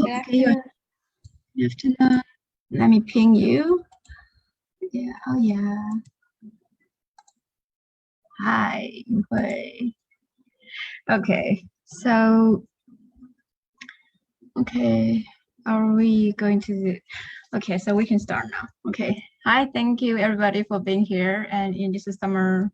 Okay, good afternoon. Let me ping you. Yeah, oh yeah. Hi, Hui. Okay, so, okay, are we going to, okay, so we can start now. Okay, hi, thank you everybody for being here, and in this summer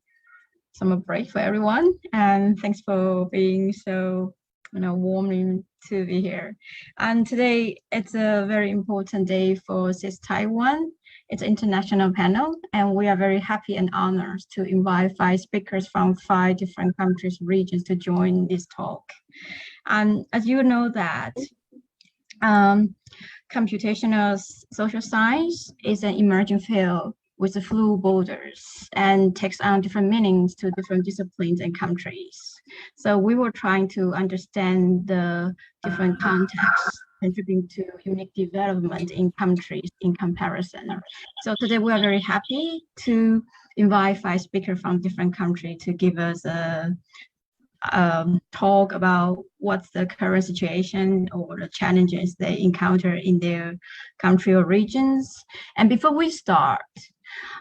break for everyone, and thanks for being so warmly to be here. And today it's a very important day for SICSS Taiwan. It's an international panel, and we are very happy and honored to invite 5 speakers from 5 different countries, regions to join this talk. And as you know that computational social science is an emerging field with few borders and takes on different meanings to different disciplines and countries. So we were trying to understand the different contexts contributing to unique development in countries in comparison. So today we are very happy to invite 5 speakers from different countries to give us a talk about what's the current situation or the challenges they encounter in their country or regions. And before we start,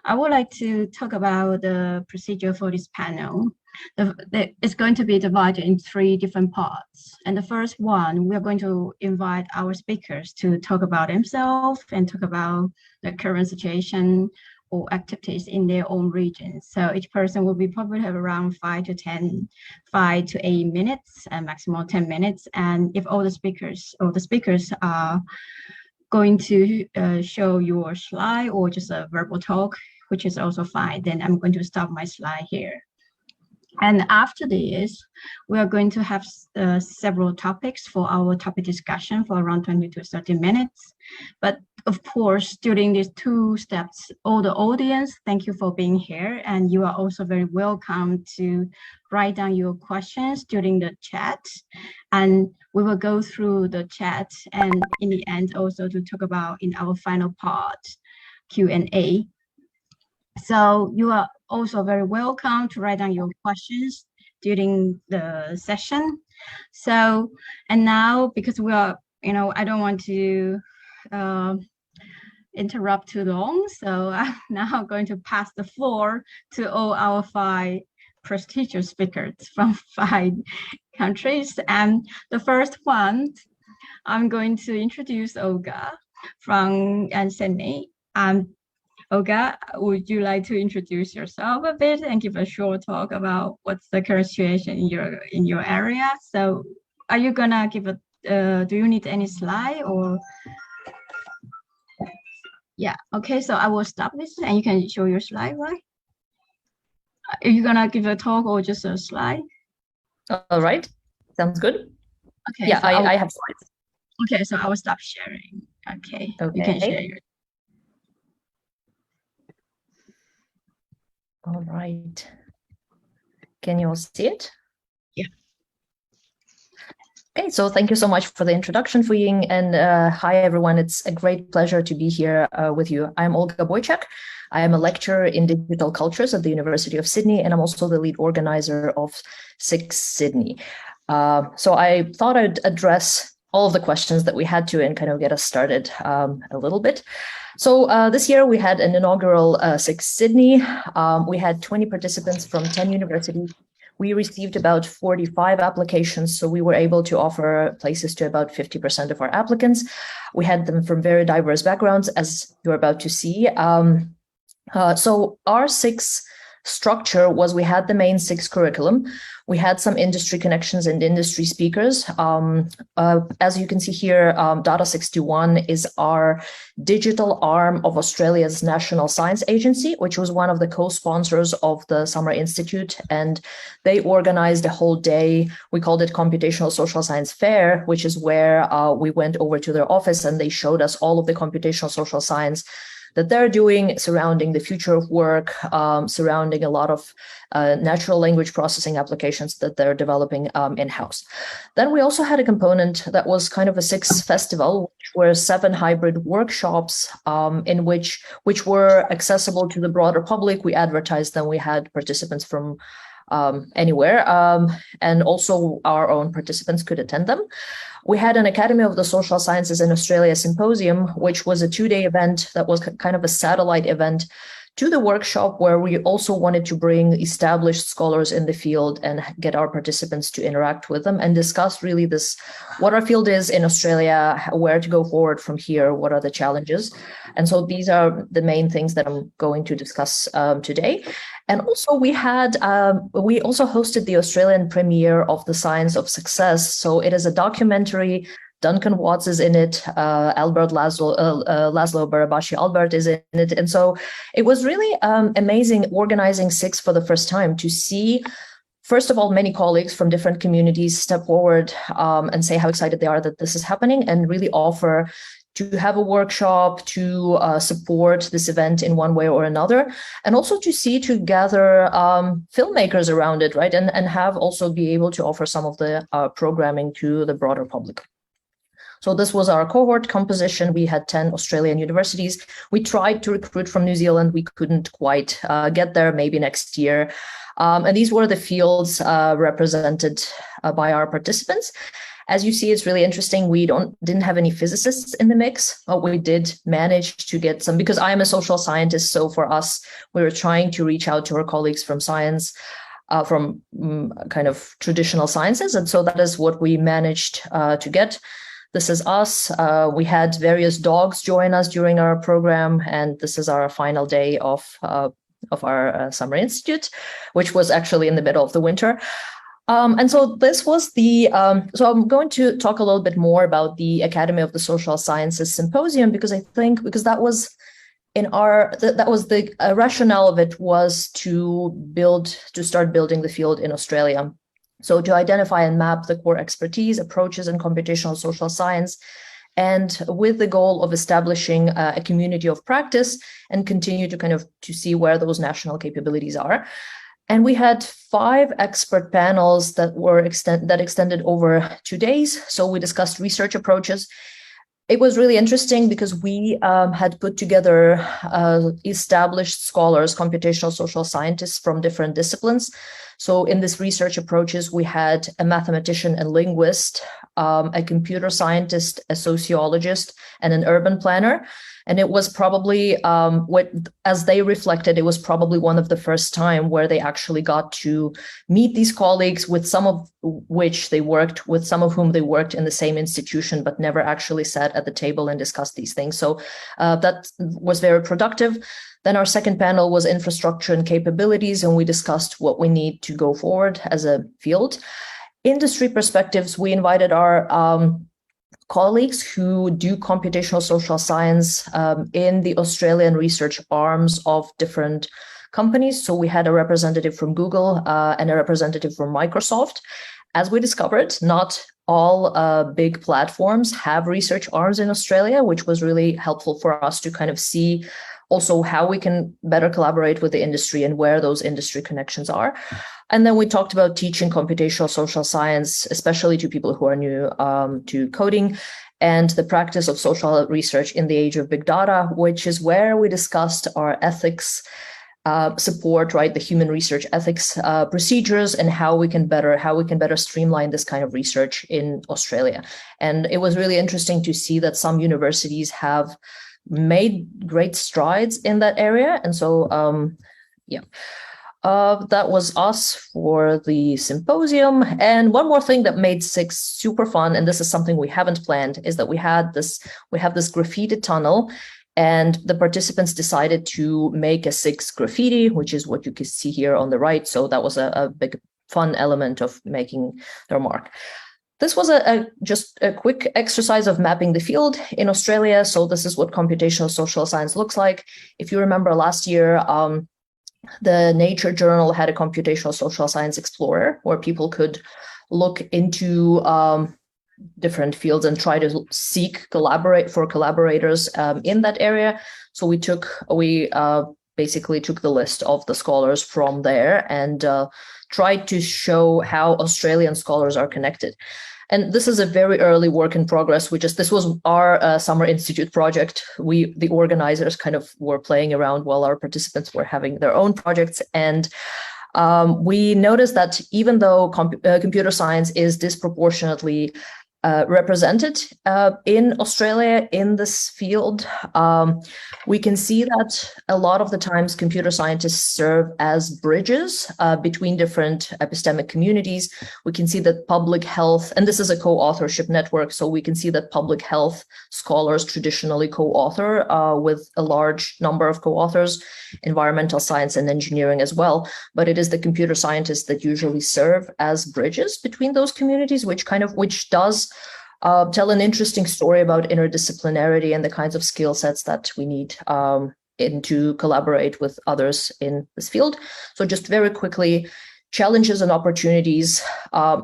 I would like to talk about the procedure for this panel. It's going to be divided in 3 different parts. And the first one, we are going to invite our speakers to talk about themselves and talk about the current situation or activities in their own regions. So each person will be probably have around 5 to 8 minutes and maximum 10 minutes. And if all the speakers are going to show your slide or just a verbal talk, which is also fine, then I'm going to stop my slide here. And after this, we are going to have several topics for our topic discussion for around 20 to 30 minutes. But of course, during these 2 steps, all the audience, thank you for being here. And you are also very welcome to write down your questions during the chat. And we will go through the chat and in the end also to talk about in our final part, Q&A. So you are also very welcome to write down your questions during the session. So, and now because we are, I don't want to interrupt too long. So I'm now going to pass the floor to all our 5 prestigious speakers from 5 countries. And the first one, I'm going to introduce Olga from Sydney. Olga, would you like to introduce yourself a bit and give a short talk about what's the current situation in your area? So, are you gonna give a? Do you need any slide or? Yeah. Okay. So I will stop this, and you can show your slide, right? Are you gonna give a talk or just a slide? All right. Sounds good. Okay. Yeah, so I have slides. Okay. So I will stop sharing. Okay. You can share your. All right. Can you all see it? Yeah. Okay, so thank you so much for the introduction, Fuying, and hi everyone. It's a great pleasure to be here with you. I'm Olga Boychuk. I am a lecturer in digital cultures at the University of Sydney, and I'm also the lead organizer of SICSS Sydney. So I thought I'd address all of the questions that we had to and kind of get us started a little bit. So this year we had an inaugural SICSS Sydney. We had 20 participants from 10 universities. We received about 45 applications, so we were able to offer places to about 50% of our applicants. We had them from very diverse backgrounds, as you're about to see. So our SICSS structure was we had the main SICSS curriculum. We had some industry connections and industry speakers. As you can see here, Data 61 is our digital arm of Australia's National Science Agency, which was one of the co-sponsors of the Summer Institute. And they organized a whole day. We called it Computational Social Science Fair, which is where we went over to their office and they showed us all of the computational social science that they're doing surrounding the future of work, surrounding a lot of natural language processing applications that they're developing in-house. Then we also had a component that was kind of a SICSS festival, which were 7 hybrid workshops in which were accessible to the broader public. We advertised them. We had participants from anywhere. And also our own participants could attend them. We had an Academy of the Social Sciences in Australia symposium, which was a 2-day event that was kind of a satellite event to the workshop, where we also wanted to bring established scholars in the field and get our participants to interact with them and discuss really what our field is in Australia, where to go forward from here, what are the challenges. And so these are the main things that I'm going to discuss today. And also we also hosted the Australian premiere of The Science of Success. So it is a documentary. Duncan Watts is in it, Laszlo Barabashi Albert is in it. And so it was really amazing organizing SICSS for the first time to see, first of all, many colleagues from different communities step forward and say how excited they are that this is happening, and really offer to have a workshop to support this event in one way or another, and also to gather filmmakers around it, right? And have also be able to offer some of the programming to the broader public. So this was our cohort composition. We had 10 Australian universities. We tried to recruit from New Zealand. We couldn't quite get there, maybe next year. And these were the fields represented by our participants. As you see, it's really interesting. We didn't have any physicists in the mix, but we did manage to get some, because I'm a social scientist. So for us, we were trying to reach out to our colleagues from science, from kind of traditional sciences. And so that is what we managed to get. This is us. We had various dogs join us during our program, and this is our final day of our summer institute, which was actually in the middle of the winter. And so this was so I'm going to talk a little bit more about the Academy of the Social Sciences Symposium, because that was the rationale of it was to start building the field in Australia. So to identify and map the core expertise, approaches in computational social science, and with the goal of establishing a community of practice and continue to see where those national capabilities are. And we had 5 expert panels that extended over 2 days. So we discussed research approaches. It was really interesting because we had put together established scholars, computational social scientists from different disciplines. So in this research approaches, we had a mathematician and linguist, a computer scientist, a sociologist, and an urban planner. And it was probably, as they reflected, it was probably one of the first time where they actually got to meet these colleagues, with some of whom they worked in the same institution, but never actually sat at the table and discussed these things. So that was very productive. Then our second panel was infrastructure and capabilities, and we discussed what we need to go forward as a field. Industry perspectives, we invited our colleagues who do computational social science in the Australian research arms of different companies. So we had a representative from Google and a representative from Microsoft. As we discovered, not all big platforms have research arms in Australia, which was really helpful for us to kind of see also how we can better collaborate with the industry and where those industry connections are. And then we talked about teaching computational social science, especially to people who are new to coding, and the practice of social research in the age of big data, which is where we discussed our ethics support, right, the human research ethics procedures, and how we can better streamline this kind of research in Australia. And it was really interesting to see that some universities have made great strides in that area. And so, that was us for the symposium. And one more thing that made SICSS super fun, and this is something we haven't planned, is that we have this graffiti tunnel, and the participants decided to make a SICSS graffiti, which is what you can see here on the right. So that was a big fun element of making their mark. This was just a quick exercise of mapping the field in Australia. So this is what computational social science looks like. If you remember last year, the Nature Journal had a computational social science explorer where people could look into different fields and try to collaborators in that area. So we basically took the list of the scholars from there and tried to show how Australian scholars are connected. And this is a very early work in progress. This was our summer institute project. The organizers kind of were playing around while our participants were having their own projects. And We noticed that even though computer science is disproportionately represented in Australia in this field, we can see that a lot of the times computer scientists serve as bridges between different epistemic communities. We can see that public health, and this is a co-authorship network, so we can see that public health scholars traditionally co-author with a large number of co-authors, environmental science and engineering as well. But it is the computer scientists that usually serve as bridges between those communities, which does tell an interesting story about interdisciplinarity and the kinds of skill sets that we need to collaborate with others in this field. So just very quickly, challenges and opportunities.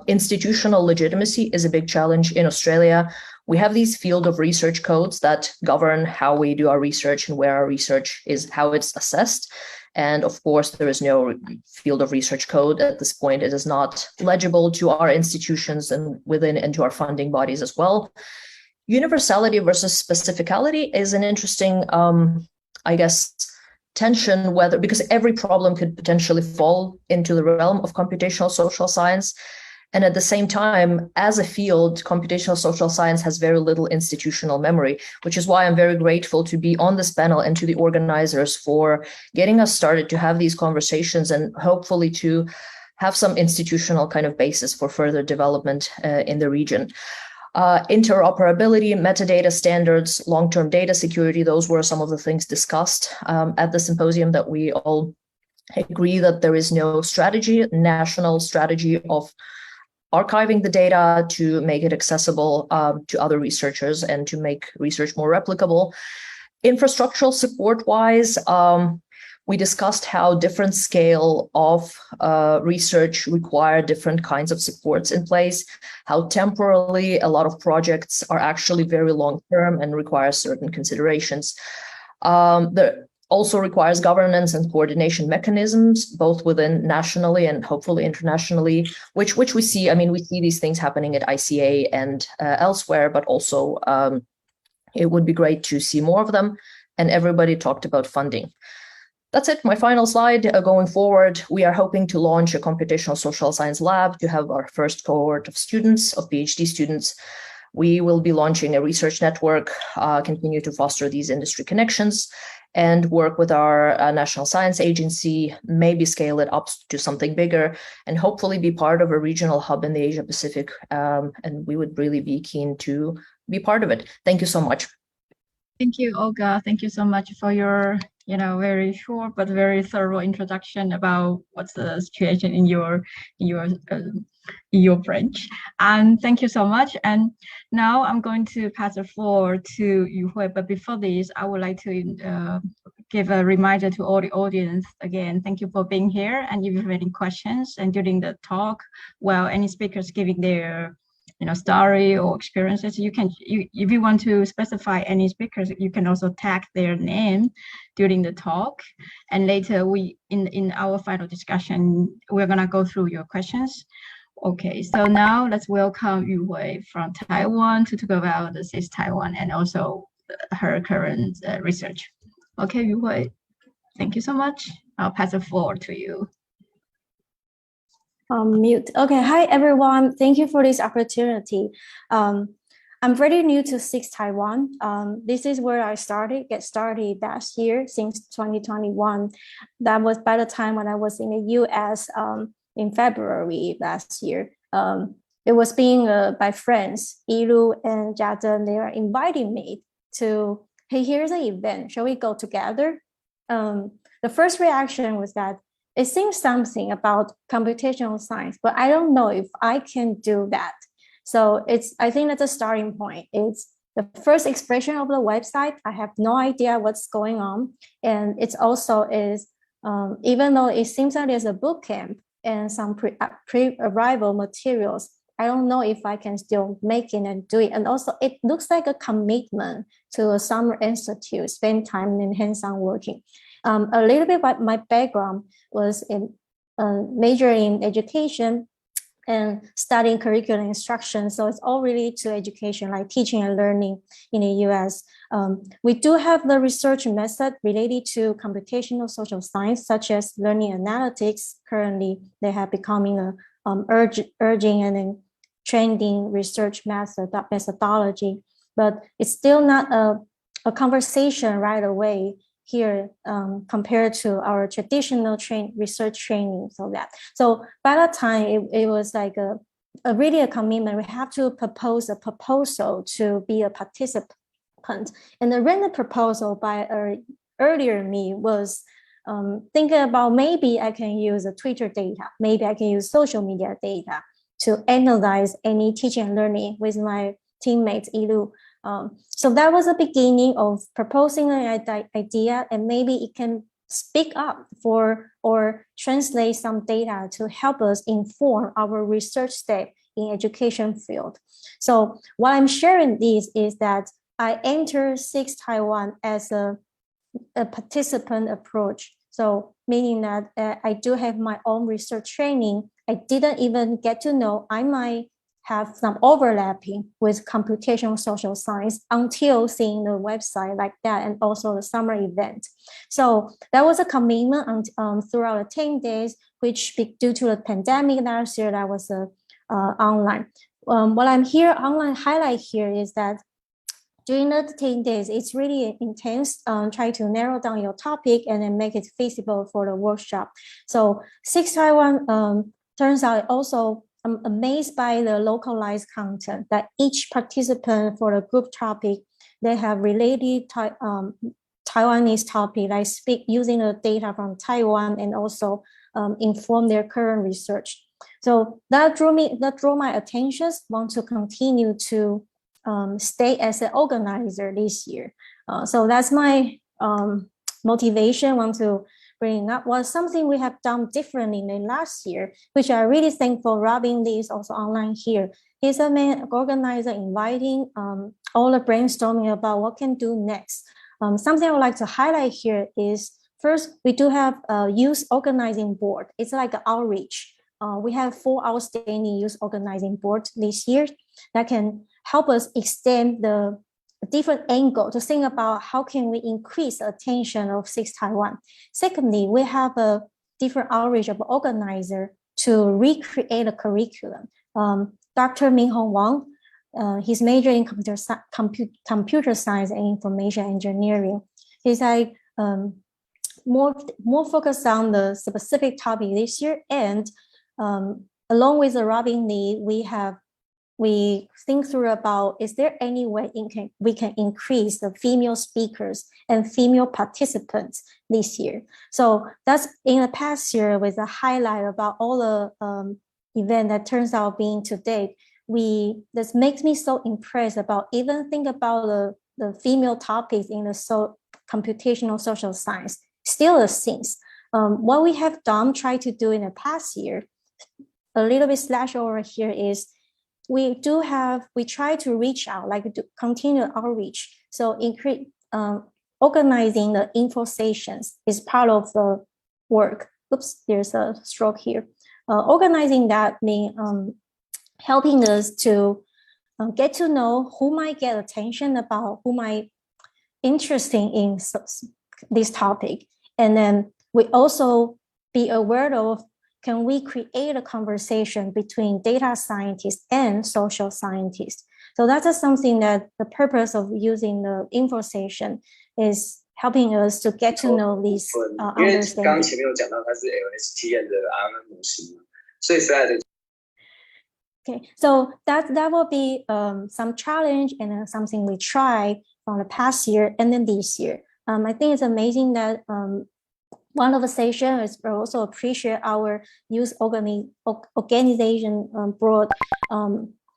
Institutional legitimacy is a big challenge in Australia. We have these field of research codes that govern how we do our research and where our research is, how it's assessed. And of course, there is no field of research code at this point. It is not legible to our institutions and to our funding bodies as well. Universality versus specificality is an interesting, tension, because every problem could potentially fall into the realm of computational social science. And at the same time, as a field, computational social science has very little institutional memory, which is why I'm very grateful to be on this panel and to the organizers for getting us started to have these conversations and hopefully to have some institutional kind of basis for further development in the region. Interoperability, metadata standards, long-term data security, those were some of the things discussed at the symposium, that we all agree that there is no national strategy of archiving the data to make it accessible to other researchers and to make research more replicable. Infrastructural support-wise, we discussed how different scale of research require different kinds of supports in place, how temporally a lot of projects are actually very long-term and require certain considerations. There also requires governance and coordination mechanisms, both within nationally and hopefully internationally, which we see. I mean, we see these things happening at ICA and elsewhere, but also it would be great to see more of them. And everybody talked about funding. That's it, my final slide. Going forward, we are hoping to launch a computational social science lab to have our first cohort of students, of PhD students. We will be launching a research network, continue to foster these industry connections, and work with our National Science Agency, maybe scale it up to something bigger, and hopefully be part of a regional hub in the Asia Pacific. And we would really be keen to be part of it. Thank you so much. Thank you, Olga. Thank you so much for your, very short but very thorough introduction about what's the situation in your branch. And thank you so much. And now I'm going to pass the floor to Yuhui. But before this, I would like to give a reminder to all the audience. Again, thank you for being here. And if you have any questions, and during the talk, while any speakers giving their story or experiences, if you want to specify any speakers, you can also tag their name during the talk. And later in our final discussion, we're gonna go through your questions. Okay, so now let's welcome Yuhui from Taiwan to talk about the SICSS Taiwan and also her current research. Okay, Yuhui, thank you so much. I'll pass the floor to you. Mute. Okay, hi everyone. Thank you for this opportunity. I'm pretty new to SICSS Taiwan. This is where I get started last year, since 2021. That was by the time when I was in the US in February last year. It was being by friends, Ilu and Jaden. They are inviting me to, hey, here's an event. Shall we go together? The first reaction was that it seems something about computational science, but I don't know if I can do that. So I think that's a starting point. It's the first expression of the website. I have no idea what's going on. And it's also even though it seems that there's a boot camp and some pre-arrival materials, I don't know if I can still make it and do it. And also it looks like a commitment to a summer institute, spend time in hands-on working. A little bit about my background was in major in education and studying curriculum instruction. So it's all related to education, like teaching and learning in the US. We do have the research method related to computational social science, such as learning analytics. Currently, they have becoming a urging and then trending research methodology, but it's still not a conversation right away here compared to our traditional research training. So by that time, it was like really a commitment. We have to propose a proposal to be a participant. And the written proposal by earlier me was thinking about maybe I can use the Twitter data, maybe I can use social media data to analyze any teaching and learning with my teammates, Ilu. So that was the beginning of proposing an idea, and maybe it can speak up for or translate some data to help us inform our research step in education field. So why I'm sharing this is that I entered SICSS Taiwan as a participant approach. So meaning that I do have my own research training. I didn't even get to know I might have some overlapping with computational social science until seeing the website like that, and also the summer event. So that was a commitment throughout the 10 days, which due to the pandemic last year, that was online. What I'm here online highlight here is that during the 10 days, it's really intense, try to narrow down your topic and then make it feasible for the workshop. So SICSS Taiwan turns out also I'm amazed by the localized content that each participant for the group topic, they have related Taiwanese topic, like speak using the data from Taiwan and also inform their current research. So that drew my attention, want to continue to stay as an organizer this year. So that's my motivation, want to bring up was something we have done differently than last year, which I'm really thankful Robin Lee is also online here. He's a main organizer inviting all the brainstorming about what can do next. Something I would like to highlight here is first, we do have a youth organizing board. It's like an outreach. We have 4 outstanding youth organizing boards this year that can help us extend the different angle to think about how can we increase the attention of SICSS Taiwan. Secondly, we have a different outreach of organizer to recreate a curriculum. Dr. Minhong Wang, he's majoring in computer science and information engineering. He's like more focused on the specific topic this year, and along with Robin Lee, we think through about, is there any way we can increase the female speakers and female participants this year? So that's in the past year with a highlight about all the event that turns out being today. This makes me so impressed about even think about the female topics in the computational social science, still a things. What we have done, try to do in the past year, a little bit slash over here is, we try to reach out, like to continue outreach. So increase organizing the info sessions is part of the work. Oops, there's a stroke here. Organizing that means helping us to get to know who might get attention about, who might interested in this topic. And then we also be aware of, can we create a conversation between data scientists and social scientists? So that's something that the purpose of using the info session is helping us to get to know these understanding. Okay, so that will be some challenge and something we try from the past year and then this year. I think it's amazing that one of the sessions is also appreciate our youth organization broad.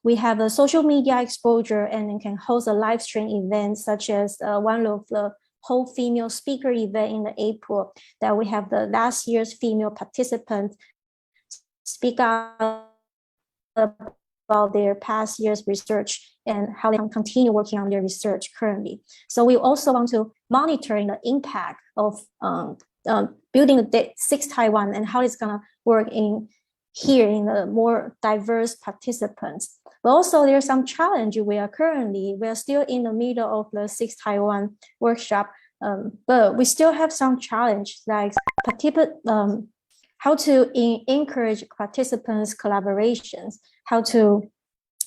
We have a social media exposure and can host a live stream event, such as one of the whole female speaker event in the April, that we have the last year's female participants speak out about their past year's research and how they can continue working on their research currently. So we also want to monitor the impact of building the SICSS Taiwan and how it's going to work in hearing the more diverse participants. But also there's some challenge. We are still in the middle of the SICSS Taiwan workshop, but we still have some challenge like how to encourage participants' collaborations, how to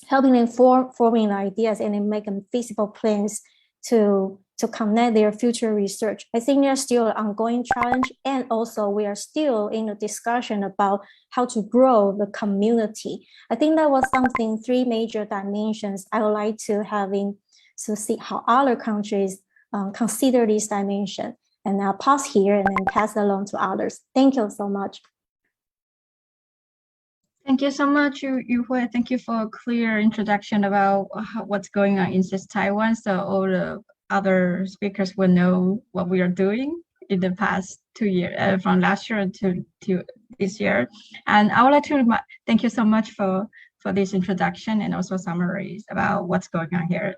helping them forming ideas and then make them feasible plans to connect their future research. I think there's still an ongoing challenge, and also we are still in a discussion about how to grow the community. I think that was something, 3 major dimensions I would like to see how other countries consider this dimension. And I'll pause here and then pass it along to others. Thank you so much. Thank you so much, Yu-Hui. Thank you for a clear introduction about what's going on in SICSS Taiwan. So all the other speakers will know what we are doing in the past 2 years, from last year to this year. And I would like to thank you so much for this introduction and also summaries about what's going on here.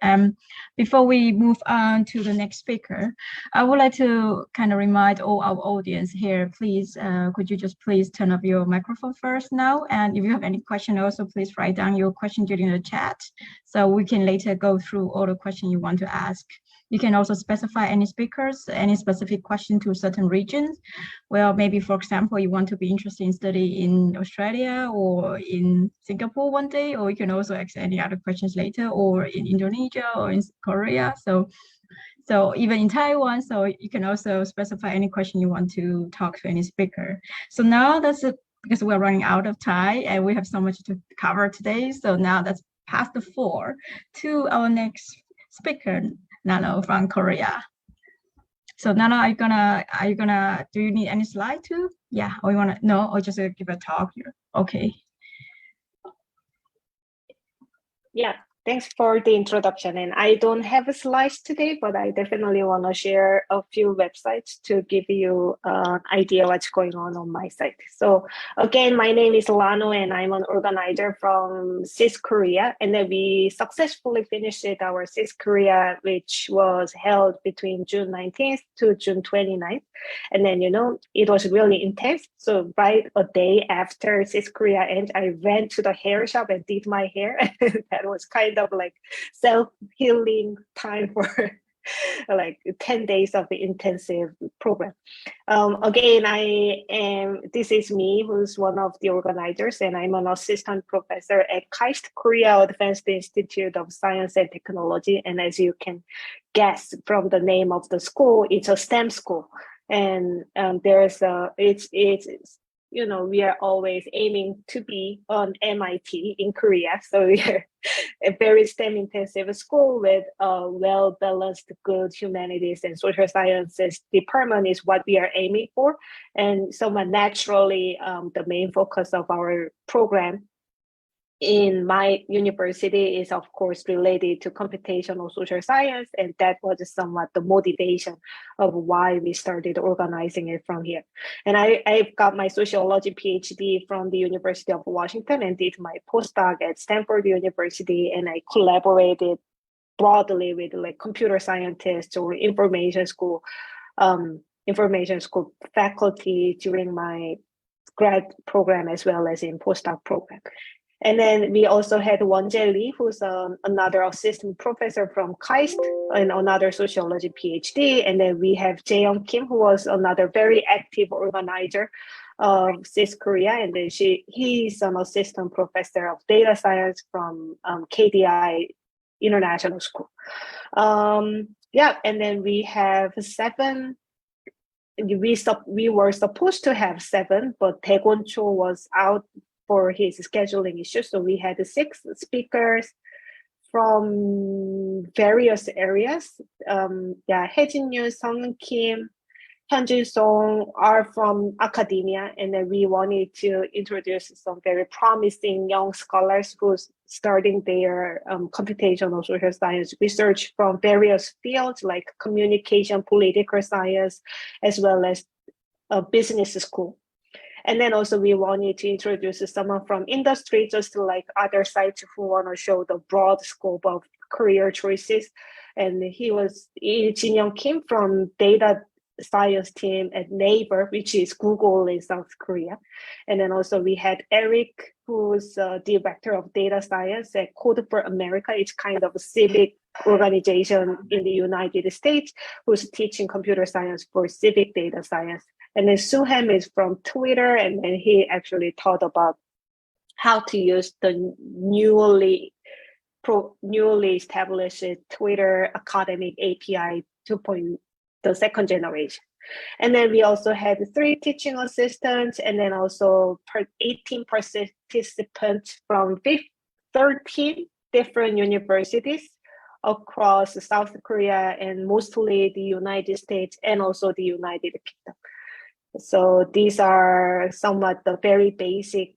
Before we move on to the next speaker, I would like to kind of remind all our audience here, please, could you just please turn off your microphone first now? And if you have any question also, please write down your question during the chat so we can later go through all the questions you want to ask. You can also specify any speakers, any specific question to certain regions. Well, maybe, for example, you want to be interested in study in Australia or in Singapore one day, or you can also ask any other questions later, or in Indonesia or in Korea. So even in Taiwan, so you can also specify any question you want to talk to any speaker. So now that's it, because we're running out of time and we have so much to cover today. So now let's pass the floor to our next speaker, Nano from Korea. So Nano, are you gonna, do you need any slide too? Yeah, or you wanna, no, or just give a talk here? Okay. Yeah, thanks for the introduction. And I don't have a slides today, but I definitely want to share a few websites to give you an idea what's going on my site. So again, my name is Lano and I'm an organizer from SICSS Korea. And then we successfully finished our SICSS Korea, which was held between June 19th to June 29th. And then, you know, it was really intense. So right a day after SICSS Korea ended, I went to the hair shop and did my hair. That was kind of like self-healing time for like 10 days of the intensive program. Again, this is me, who's one of the organizers, and I'm an assistant professor at SICSS Korea Advanced Institute of Science and Technology. And as you can guess from the name of the school, it's a STEM school. And you know, we are always aiming to be on MIT in Korea. So we're a very STEM intensive school with a well-balanced good humanities and social sciences department is what we are aiming for. And somewhat naturally, the main focus of our program in my university is, of course, related to computational social science, and that was somewhat the motivation of why we started organizing it from here. And I've got my sociology PhD from the University of Washington and did my postdoc at Stanford University, and I collaborated broadly with like computer scientists or information school faculty during my grad program as well as in postdoc program. And then we also had Won-jae Lee, who's another assistant professor from SICSS and another sociology PhD. And then we have Jae-young Kim, who was another very active organizer of SICSS Korea. And then he's an assistant professor of data science from KDI International School. Yeah, and then we have 7. We were supposed to have 7, but Taekwon Cho was out for his scheduling issues. So we had 6 speakers from various areas. Haejin Yu, Sung Kim, Hyunjin Song are from academia. And then we wanted to introduce some very promising young scholars who's starting their computational social science research from various fields like communication, political science, as well as a business school. And then also we wanted to introduce someone from industry, just like other sites who want to show the broad scope of career choices. And he was Jin Young Kim from data science team at Naver, which is Google in South Korea. And then also we had Eric, who's director of data science at Code for America. It's kind of a civic organization in the United States who's teaching computer science for civic data science. And then Suhem is from Twitter, and then he actually taught about how to use the newly established Twitter academic API 2.0, the second generation. And then we also had 3 teaching assistants, and then also 18 participants from 13 different universities across South Korea and mostly the United States and also the United Kingdom. So these are somewhat the very basic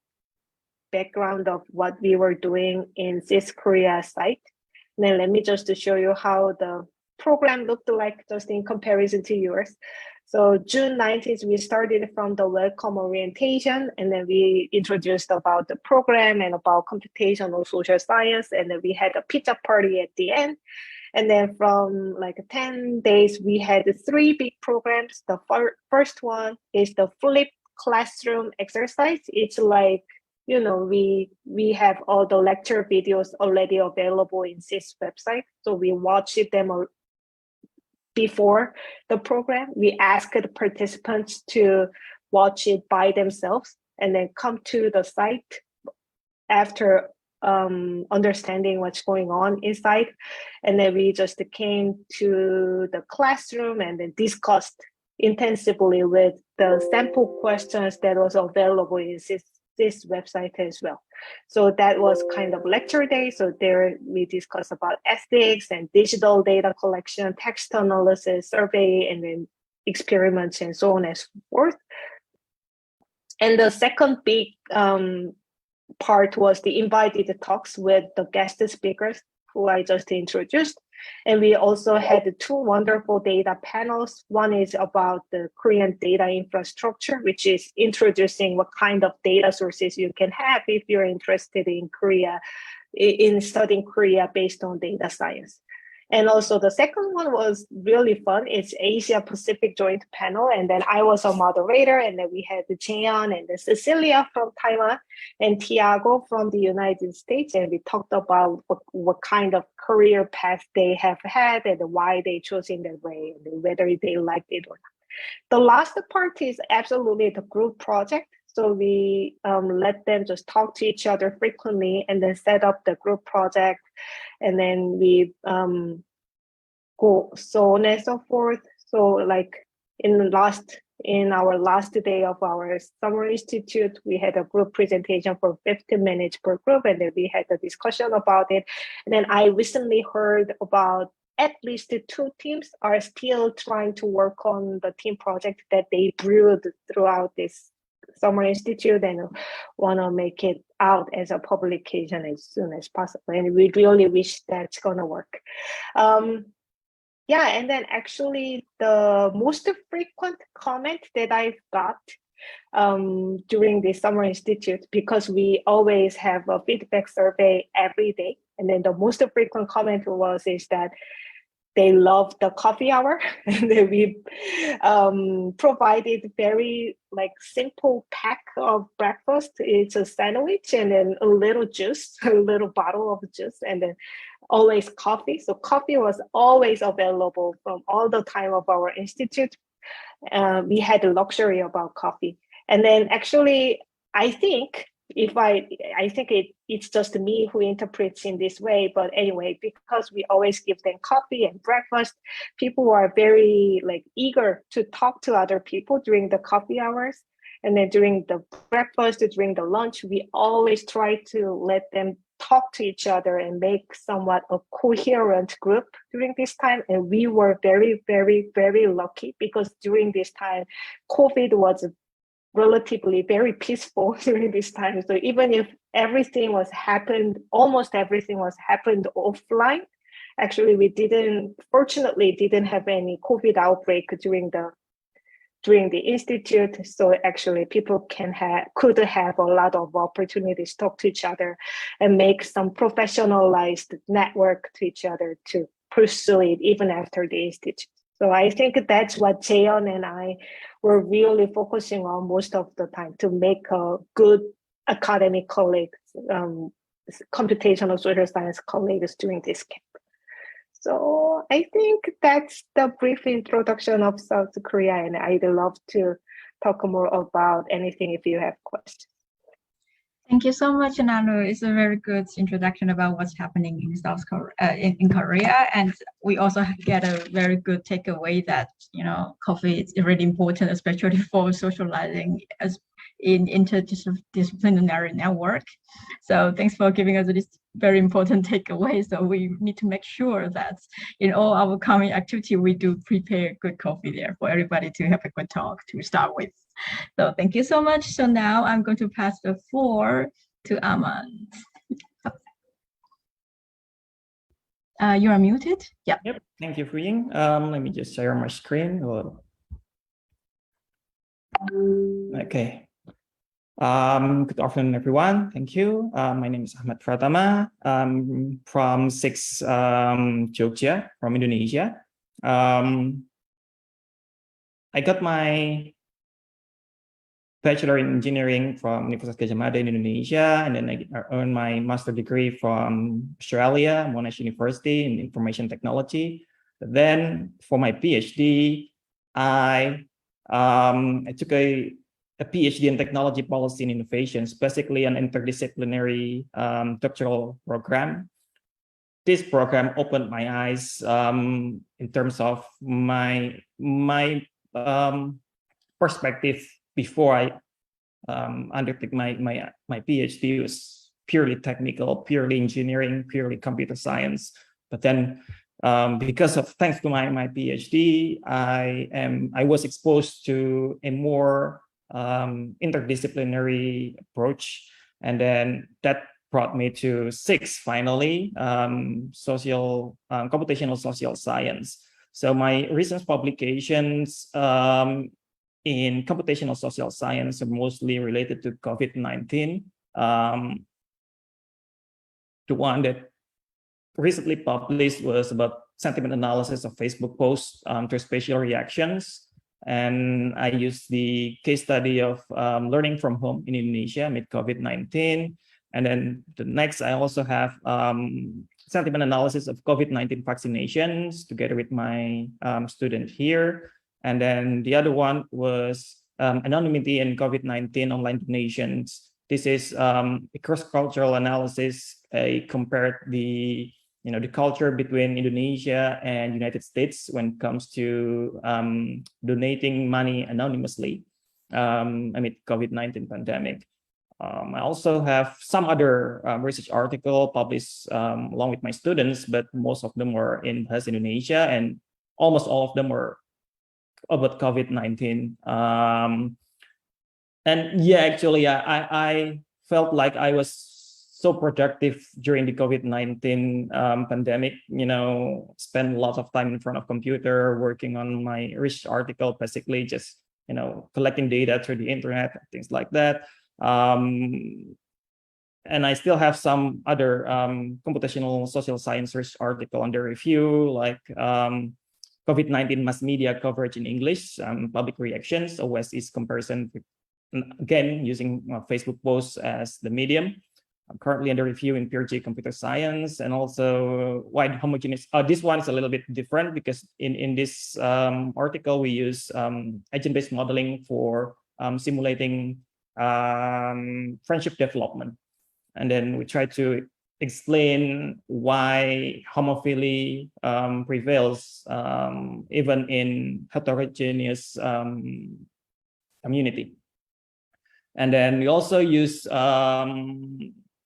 background of what we were doing in SICSS Korea site. And then let me just show you how the program looked like just in comparison to yours. So June 19th, we started from the welcome orientation, and then we introduced about the program and about computational social science, and then we had a pizza party at the end. And then from like 10 days, we had 3 big programs. The first one is the flip classroom exercise. It's like, you know, we have all the lecture videos already available in SICSS website. So we watched them before the program. We asked the participants to watch it by themselves and then come to the site after understanding what's going on inside. And then we just came to the classroom and then discussed intensively with the sample questions that was available in this website as well. So that was kind of lecture day. So there we discussed about ethics and digital data collection, text analysis, survey, and then experiments and so on and so forth. And the second big part was the invited talks with the guest speakers who I just introduced. And we also had 2 wonderful data panels. One is about the Korean data infrastructure, which is introducing what kind of data sources you can have if you're interested in Korea, in studying Korea based on data science. And also the second one was really fun. It's Asia Pacific Joint Panel. And then I was a moderator, and then we had Jeon and Cecilia from Taiwan and Tiago from the United States. And we talked about what kind of career path they have had and why they chose in that way and whether they liked it or not. The last part is absolutely the group project. So we let them just talk to each other frequently and then set up the group project. And then we go so on and so forth. So like in our last day of our summer institute, we had a group presentation for 15 minutes per group, and then we had a discussion about it. And then I recently heard about at least 2 teams are still trying to work on the team project that they brewed throughout this summer institute and want to make it out as a publication as soon as possible. And we really wish that's going to work. Yeah, and then actually the most frequent comment that I've got during the summer institute, because we always have a feedback survey every day, and then the most frequent comment is that they love the coffee hour, and then we provided very like simple pack of breakfast. It's a sandwich and then a little juice, a little bottle of juice, and then always coffee. So coffee was always available from all the time of our institute. We had the luxury about coffee. And then actually, I think it's just me who interprets in this way, but anyway, because we always give them coffee and breakfast, people are very like eager to talk to other people during the coffee hours. And then during the breakfast, during the lunch, we always try to let them talk to each other and make somewhat a coherent group during this time. And we were very, very, very lucky because during this time, COVID was relatively very peaceful during this time. So even if almost everything was happened offline, actually we fortunately didn't have any COVID outbreak during the institute. So actually people could have a lot of opportunities to talk to each other and make some professionalized network to each other to pursue it even after the institute. So I think that's what Jaeon and I were really focusing on most of the time, to make a good academic colleagues, computational social science colleagues during this camp. So I think that's the brief introduction of South Korea, and I'd love to talk more about anything if you have questions. Thank you so much, Nanu. It's a very good introduction about what's happening in South Korea, in Korea, and we also get a very good takeaway that coffee is really important, especially for socializing as in interdisciplinary network. So thanks for giving us this very important takeaway. So we need to make sure that in all our coming activity, we do prepare good coffee there for everybody to have a good talk to start with. So thank you so much. So now I'm going to pass the floor to Aman. You are muted. Yeah. Yep. Thank you, Fuying. Let me just share my screen. Okay. Good afternoon, everyone. Thank you. My name is Ahmad Pratama. I'm from SICSS Jogja, from Indonesia. I got my Bachelor in Engineering from Universitas Gadjah Mada in Indonesia, and then I earned my master degree from Australia, Monash University in Information Technology. But then for my PhD, I took a PhD in Technology Policy and Innovations, basically an interdisciplinary doctoral program. This program opened my eyes in terms of my perspective. Before I undertook my PhD, it was purely technical, purely engineering, purely computer science. But then, thanks to my PhD, I was exposed to a more interdisciplinary approach, and then that brought me to SICSS finally, computational social science. So my recent publications in computational social science are mostly related to COVID-19. The one that recently published was about sentiment analysis of Facebook posts to spatial reactions. And I used the case study of learning from home in Indonesia amid COVID-19. And then the next, I also have sentiment analysis of COVID-19 vaccinations together with my student here. And then the other one was anonymity and COVID-19 online donations. This is a cross-cultural analysis. I compared the culture between Indonesia and United States when it comes to donating money anonymously amid COVID-19 pandemic. I also have some other research article published along with my students, but most of them were in Bahasa Indonesia, and almost all of them were about COVID-19. And yeah, actually, I felt like I was so productive during the COVID-19 pandemic, spend lots of time in front of computer, working on my research article, basically just, collecting data through the internet, things like that. And I still have some other computational social science research article under review, like COVID-19 mass media coverage in English, public reactions, OS's comparison, again, using Facebook posts as the medium. I'm currently under review in PRG Computer Science, and also wide homogeneous. This one is a little bit different because in this article, we use agent-based modeling for simulating friendship development. And then we try to explain why homophily prevails even in heterogeneous community. And then we also use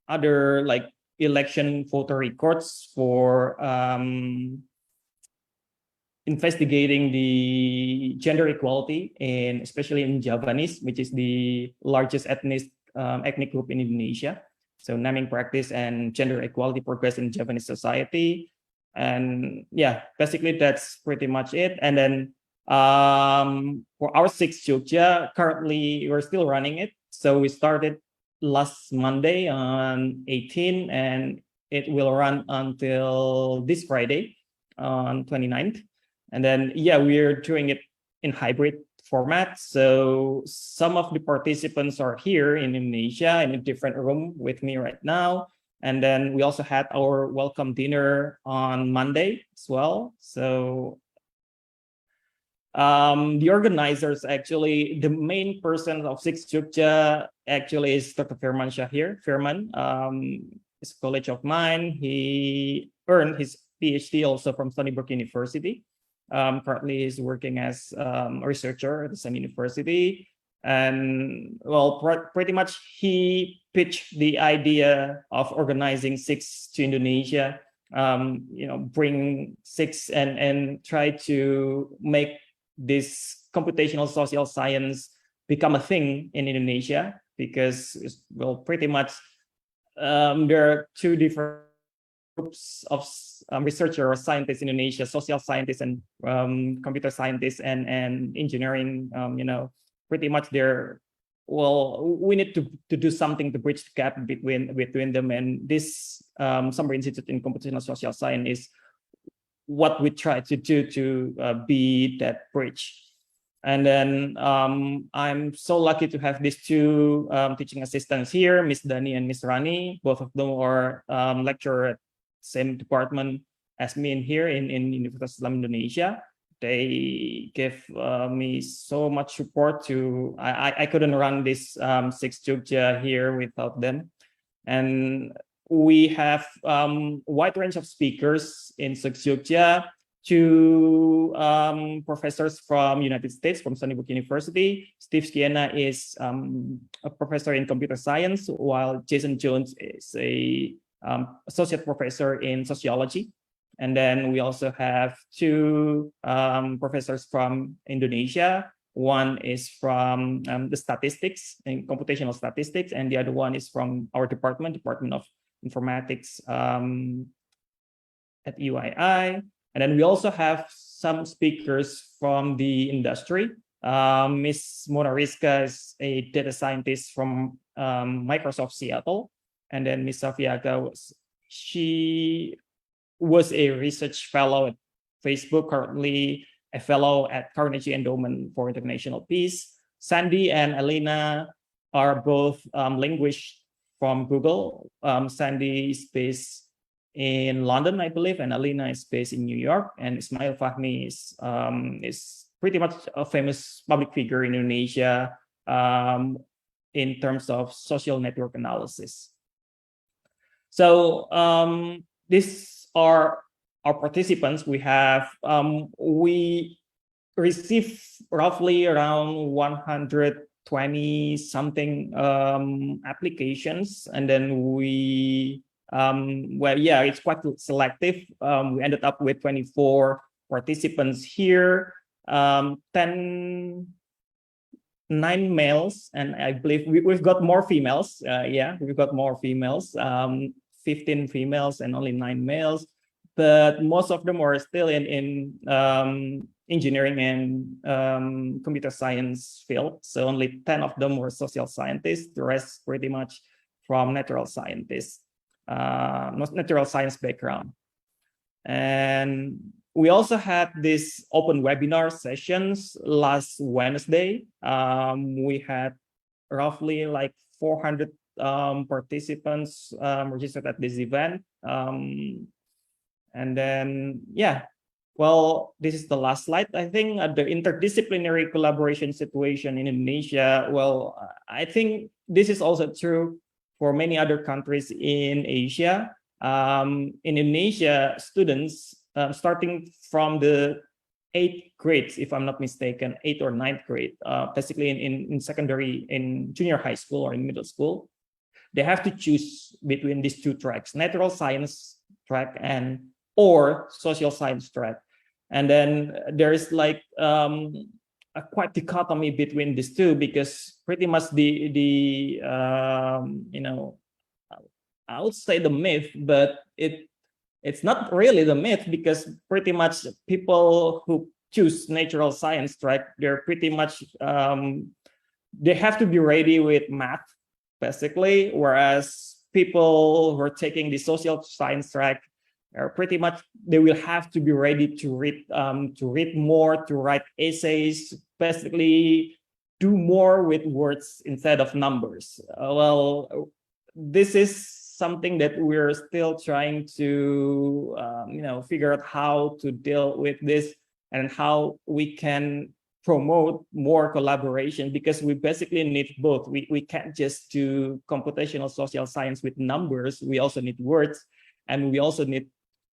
other like election voter records for investigating the gender equality, and especially in Javanese, which is the largest ethnic group in Indonesia. So naming practice and gender equality progress in Javanese society. And yeah, basically that's pretty much it. And then for our SICSS Jogja, currently we're still running it. So we started last Monday on 18, and it will run until this Friday on 29th. And then, yeah, we're doing it in hybrid format. So some of the participants are here in Indonesia in a different room with me right now. And then we also had our welcome dinner on Monday as well. So the organizers, actually, the main person of SICSS Jogja actually is Dr. Firman Shahir. Firman is a colleague of mine. He earned his PhD also from Stony Brook University. Currently, he's working as a researcher at the same university. And well, pretty much he pitched the idea of organizing SICSS to Indonesia. Bring SICSS and try to make this computational social science become a thing in Indonesia, because, well, pretty much there are two different groups of researchers or scientists in Indonesia: social scientists and computer scientists and engineering. Pretty much we need to do something to bridge the gap between them. And this Summer Institute in Computational Social Science is what we try to do to be that bridge. And then I'm so lucky to have these two teaching assistants here, Miss Dani and Miss Rani. Both of them are lecturer at same department as me in here in Universitas Islam Indonesia. They give me so much support to, I couldn't run this SICSS Jogja here without them. And we have wide range of speakers in SICSS Jogja, two professors from United States, from Stony Brook University. Steve Siena is a professor in computer science, while Jason Jones is a associate professor in sociology. And then we also have two professors from Indonesia. One is from the statistics and computational statistics, and the other one is from our Department of Informatics at UII. And then we also have some speakers from the industry. Miss Mona Rizka is a data scientist from Microsoft Seattle. And then Miss Safiaga she was a research fellow at Facebook, currently a fellow at Carnegie Endowment for International Peace. Sandy and Elena are both linguists from Google. Sandy is based in London, I believe, and Alina is based in New York. And Ismail Fahmi is pretty much a famous public figure in Indonesia in terms of social network analysis. So these are our participants. We have we receive roughly around 120 something applications, and then we it's quite selective. We ended up with 24 participants here, 9 males, and I believe we've got more females. We've got more females, 15 females and only 9 males, but most of them are still in engineering and computer science field. So only 10 of them were social scientists. The rest pretty much from natural scientists. Natural science background. And we also had this open webinar sessions last Wednesday. We had roughly like 400 participants registered at this event. And then, this is the last slide. I think the interdisciplinary collaboration situation in Indonesia, I think this is also true for many other countries in Asia. In Indonesia, students starting from the 8th grade, if I'm not mistaken, 8th or 9th grade, basically in secondary, in junior high school or in middle school, they have to choose between these two tracks: natural science track or social science track. And then there is like a quite dichotomy between these two, because pretty much I would say the myth, but it's not really the myth, because pretty much people who choose natural science track, they're pretty much they have to be ready with math basically, whereas people who are taking the social science track, pretty much they will have to be ready to read more, to write essays, basically do more with words instead of numbers. Well, this is something that we're still trying to figure out how to deal with this and how we can promote more collaboration, because we basically need both. We can't just do computational social science with numbers. We also need words, and we also need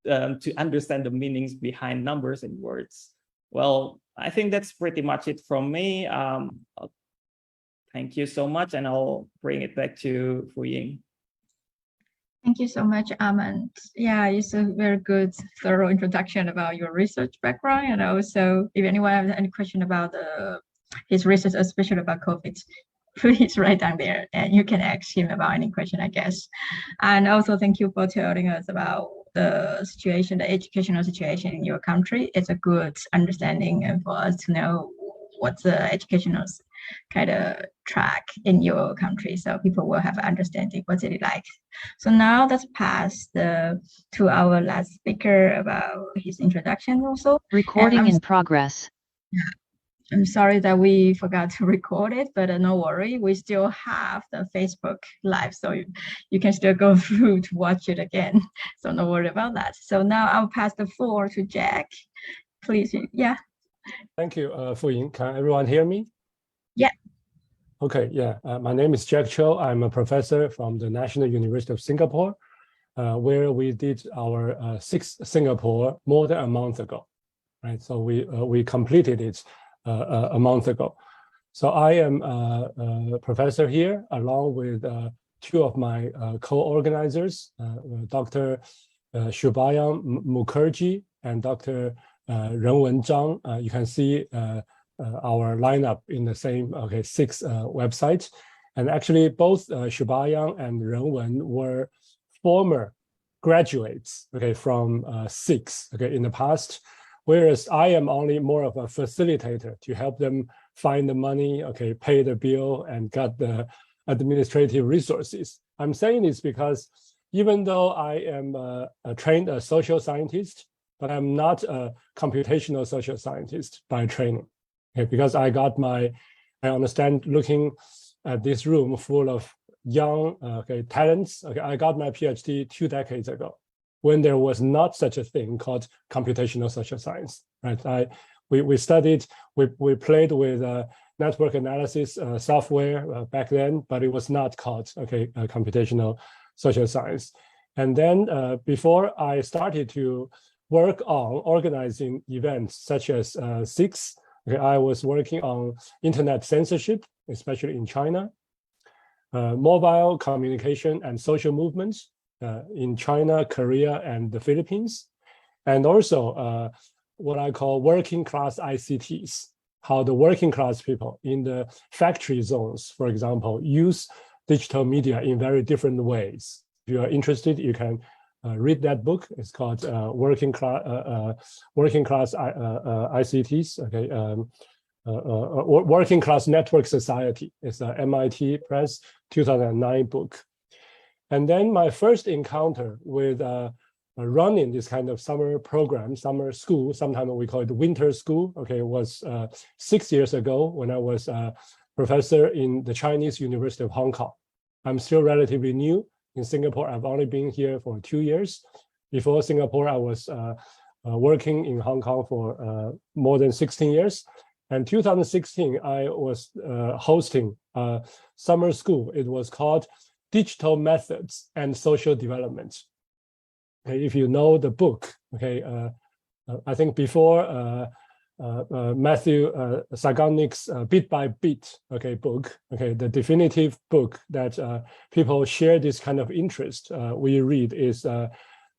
to understand the meanings behind numbers and words. Well, I think that's pretty much it from me. Thank you so much, and I'll bring it back to Fu Ying. Thank you so much, Armand. Yeah, it's a very good, thorough introduction about your research background. And also, if anyone has any question about his research, especially about COVID, please write down there and you can ask him about any question, I guess. And also, thank you for telling us about the situation, the educational situation in your country. It's a good understanding and for us to know what's the educational kind of track in your country, so people will have an understanding what's it like. So now let's pass to our last speaker about his introduction also. Recording in progress. I'm sorry that we forgot to record it, but no worry, we still have the Facebook Live, so you can still go through to watch it again. So no worry about that. So now I'll pass the floor to Jack. Please, yeah. Thank you, Fu Ying. Can everyone hear me? Yeah. Okay, yeah. My name is Jack Cho. I'm a professor from the National University of Singapore, where we did our SICSS Singapore more than a month ago, right? So we completed it a month ago. So I am a professor here, along with two of my co-organizers, Dr. Shubhayam Mukherjee and Dr. Renwen Zhang. You can see our lineup in the same SICSS website. And actually both Shubhayam and Renwen were former graduates from SICSS in the past, whereas I am only more of a facilitator to help them find the money, pay the bill and get the administrative resources. I'm saying this because even though I am trained a social scientist, but I'm not a computational social scientist by training. Because I understand looking at this room full of young talents. I got my PhD 2 decades ago, when there was not such a thing called computational social science, right? We studied, we played with network analysis software back then, but it was not called computational social science. And then before I started to work on organizing events such as SICSS, I was working on internet censorship, especially in China, mobile communication and social movements in China, Korea, and the Philippines, and also what I call working class ICTs, how the working class people in the factory zones, for example, use digital media in very different ways. If you are interested, you can read that book. It's called Working Class ICTs. Working Class Network Society. It's an MIT Press 2009 book. And then my first encounter with running this kind of summer program, summer school, sometimes we call it winter school, was 6 years ago when I was a professor in the Chinese University of Hong Kong. I'm still relatively new in Singapore. I've only been here for 2 years. Before Singapore, I was working in Hong Kong for more than 16 years. And 2016, I was hosting a summer school. It was called Digital Methods and Social Development. If you know the book, I think before Matthew Sagannik's Bit by Bit book, the definitive book that people share this kind of interest we read is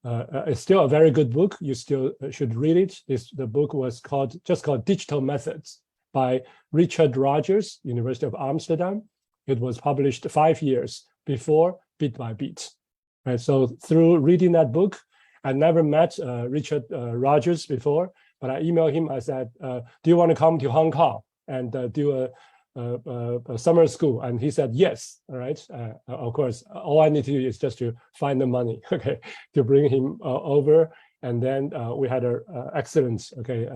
it's still a very good book. You still should read it. The book was just called Digital Methods by Richard Rogers, University of Amsterdam. It was published 5 years before Bit by Bit. Right. So through reading that book, I never met Richard Rogers before, but I emailed him. I said, do you want to come to Hong Kong and do summer school? And he said, yes. All right. Of course, all I need to do is just to find the money, okay, to bring him over. And then we had an excellent, okay,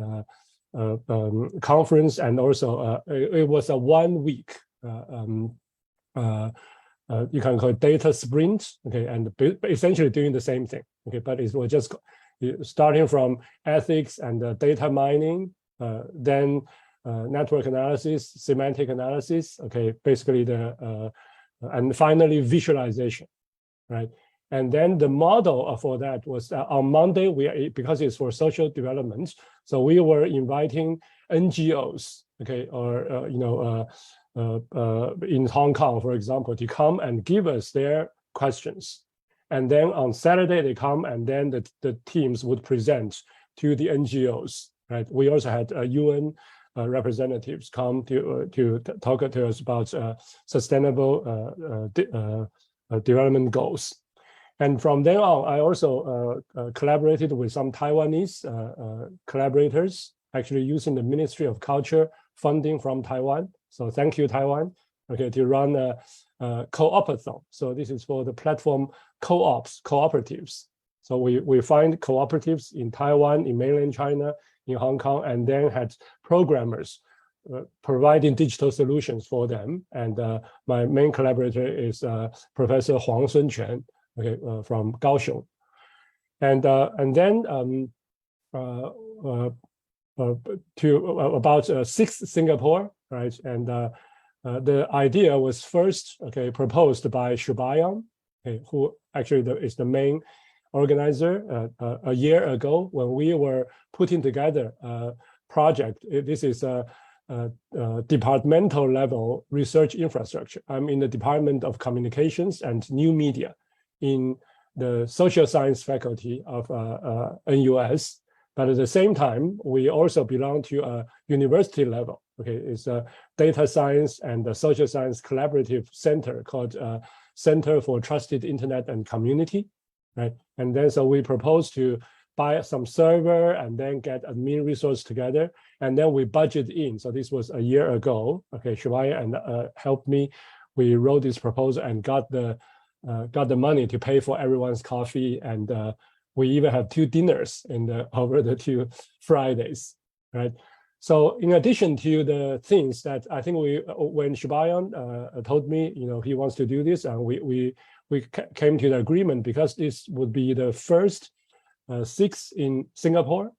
conference, and also it was a 1 week. You can call it data sprint, okay, and essentially doing the same thing, okay, but it was just starting from ethics and data mining, then network analysis, semantic analysis, okay, basically and finally visualization, right? And then the model for that was on Monday, because it's for social development, so we were inviting NGOs, okay, or in Hong Kong, for example, to come and give us their questions. And then on Saturday, they come, and then the teams would present to the NGOs, right? We also had UN representatives come to talk to us about sustainable development goals. And from then on, I also collaborated with some Taiwanese collaborators, actually using the Ministry of Culture funding from Taiwan. So thank you, Taiwan, okay, to run a co-opathon. So this is for the platform cooperatives. So we find cooperatives in Taiwan, in mainland China, in Hong Kong, and then had programmers providing digital solutions for them. And my main collaborator is Professor Huang Sunquan, okay, from Kaohsiung. And then about SICSS Singapore, right? And the idea was first, okay, proposed by Shubayang, okay, who actually is the main organizer a year ago when we were putting together a project. This is a departmental level research infrastructure. I'm in the Department of Communications and New Media in the social science faculty of NUS. But at the same time, we also belong to a university level. Okay, it's a data science and a social science collaborative center called Center for Trusted Internet and Community, right? And then so we propose to buy some server and then get admin resource together, and then we budget in. So this was a year ago. Okay, Shivaya and helped me. We wrote this proposal and got the money to pay for everyone's coffee, and we even have 2 dinners over the 2 Fridays, right? So in addition to the things that I think when Shubayan told me, he wants to do this, and we came to the agreement because this would be the first SICSS in Singapore,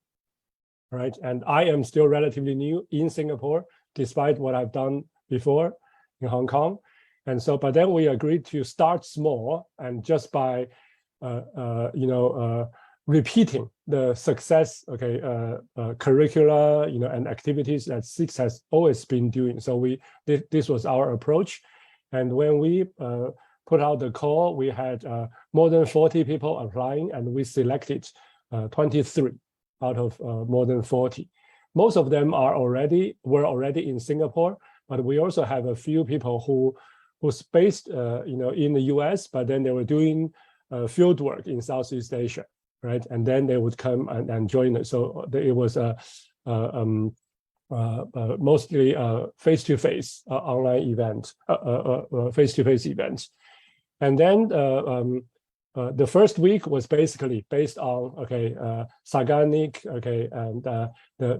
right? And I am still relatively new in Singapore, despite what I've done before in Hong Kong. And so, but then we agreed to start small, and just by repeating the success, okay, curricula, and activities that SICSS has always been doing. So this was our approach. And when we put out the call, we had more than 40 people applying, and we selected 23 out of more than 40. Most of them were already in Singapore, but we also have a few people who's based, in the US, but then they were doing field work in Southeast Asia, right? And then they would come and join us. So it was mostly face-to-face online event, face-to-face events. And then the first week was basically based on, Saganic, and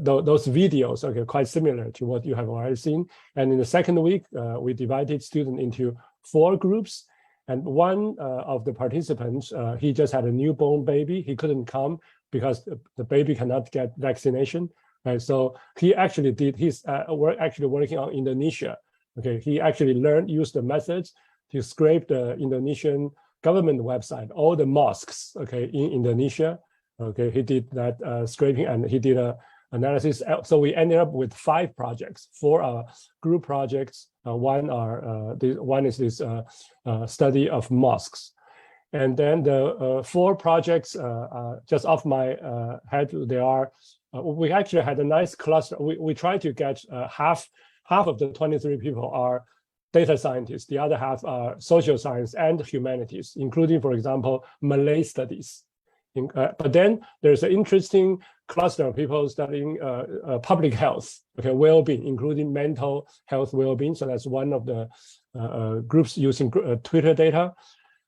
those videos, quite similar to what you have already seen. And in the second week, we divided students into 4 groups. And one of the participants, he just had a newborn baby. He couldn't come because the baby cannot get vaccination. Right? So he actually did his work, actually working on Indonesia. Okay, he actually used the methods to scrape the Indonesian government website, all the mosques, in Indonesia. Okay, he did that scraping, and he did a analysis. So we ended up with 5 projects, 4 group projects. One is this study of mosques. And then the 4 projects, just off my head, we actually had a nice cluster. We tried to get half of the 23 people are data scientists. The other half are social science and humanities, including, for example, Malay studies. But then there's an interesting cluster of people studying public health, okay, well-being, including mental health well-being. So that's one of the groups using Twitter data.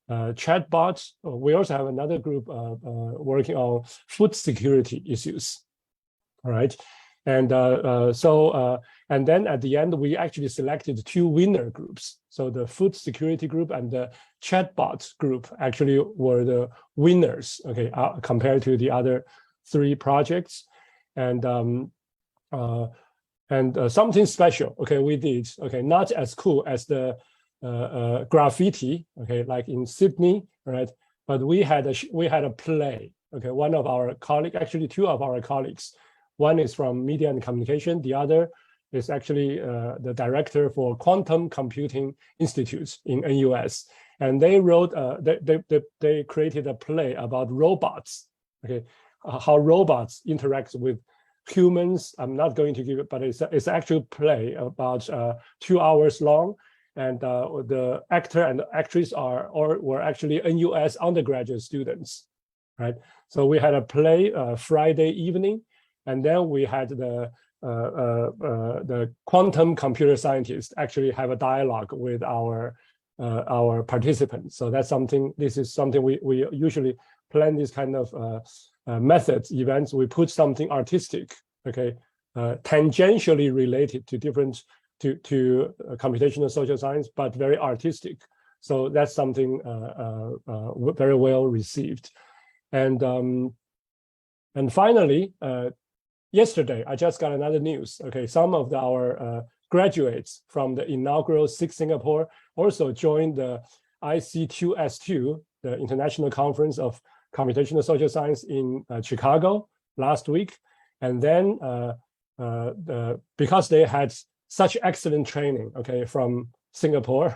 Chatbots. We also have another group working on food security issues. All right, and and then at the end we actually selected 2 winner groups. So the food security group and the chatbot group actually were the winners. Okay, compared to the other 3 projects, and something special. Okay, we did. Okay, not as cool as the graffiti, okay, like in Sydney, right? But we had a play. Okay, one of our colleagues, actually 2 of our colleagues, one is from media and communication, the other is actually the director for Quantum Computing Institute in NUS, and they wrote they created a play about robots. Okay, how robots interact with humans. I'm not going to give it, but it's actually play about 2 hours long. And the actor and the actress were actually NUS undergraduate students, right? So we had a play Friday evening, and then we had the quantum computer scientists actually have a dialogue with our participants. So that's something. This is something we usually plan this kind of methods events. We put something artistic, okay, tangentially related to different. To computational social science, but very artistic. So that's something very well received. And finally, yesterday, I just got another news. Okay, some of our graduates from the inaugural SICSS Singapore also joined the IC2S2, the International Conference of Computational Social Science in Chicago last week. And then because they had such excellent training, okay, from Singapore,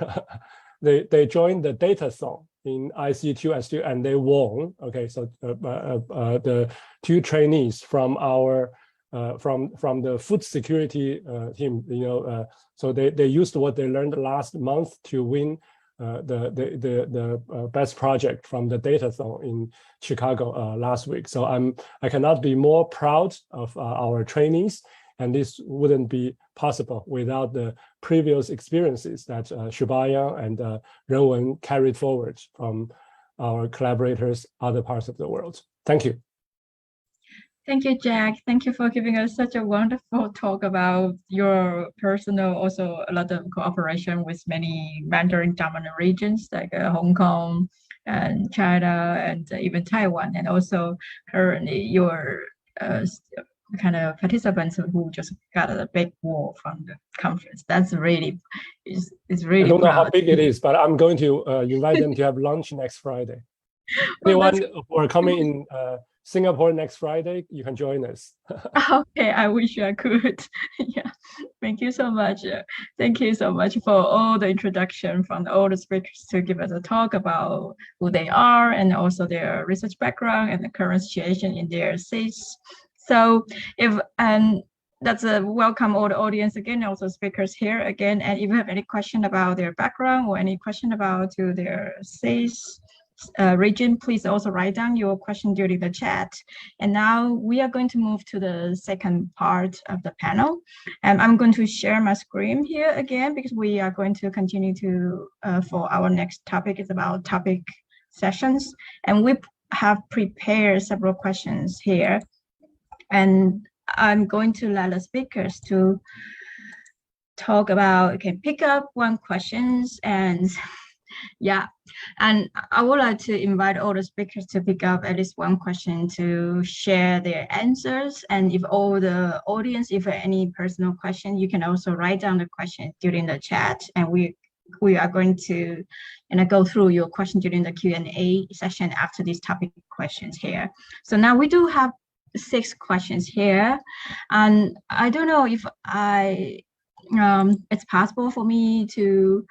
they joined the datathon in IC2S2 and they won. Okay, so the 2 trainees from our from the food security team, so they used what they learned last month to win the best project from the datathon in Chicago last week. So I cannot be more proud of our trainees. And this wouldn't be possible without the previous experiences that Shubhaya and Renwen carried forward from our collaborators other parts of the world. Thank you. Thank you, Jack. Thank you for giving us such a wonderful talk about your personal, also a lot of cooperation with many Mandarin dominant regions like Hong Kong and China and even Taiwan, and also currently your kind of participants who just got a big wall from the conference. That's really, it's really. I don't know how big it is, but I'm going to invite them to have lunch next Friday. Anyone who are coming in Singapore next Friday, you can join us. Okay, I wish I could. Yeah, thank you so much. Thank you so much for all the introduction from all the speakers to give us a talk about who they are and also their research background and the current situation in their SICSS. So that's a welcome all the audience again, also speakers here again. And if you have any question about their background or any question about to their SICSS region, please also write down your question during the chat. And now we are going to move to the second part of the panel. And I'm going to share my screen here again because we are going to continue to, for our next topic is about topic sessions. And we have prepared several questions here. And I'm going to let the speakers to talk about, okay, pick up one questions and yeah. And I would like to invite all the speakers to pick up at least one question to share their answers. And if all the audience, if any personal question, you can also write down the question during the chat. And we are going to go through your question during the Q&A session after these topic questions here. So now we do have 6 questions here, and I don't know if it's possible for me to,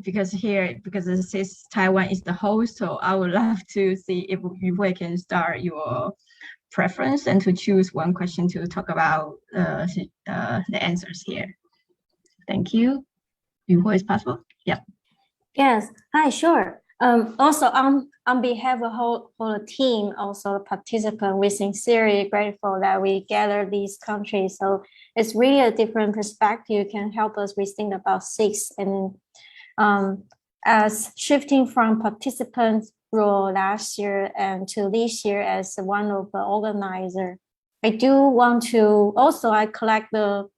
because the SICSS Taiwan is the host, so I would love to see if we can start your preference and to choose one question to talk about the answers here. Thank you. Is possible? Yeah. Yes. Hi. Sure. Also, on behalf of the whole team, also the participant, we're sincerely grateful that we gather these countries. So it's really a different perspective can help us rethink about SICSS. And as shifting from participant role last year and to this year as one of the organizer, I do want to also I collect the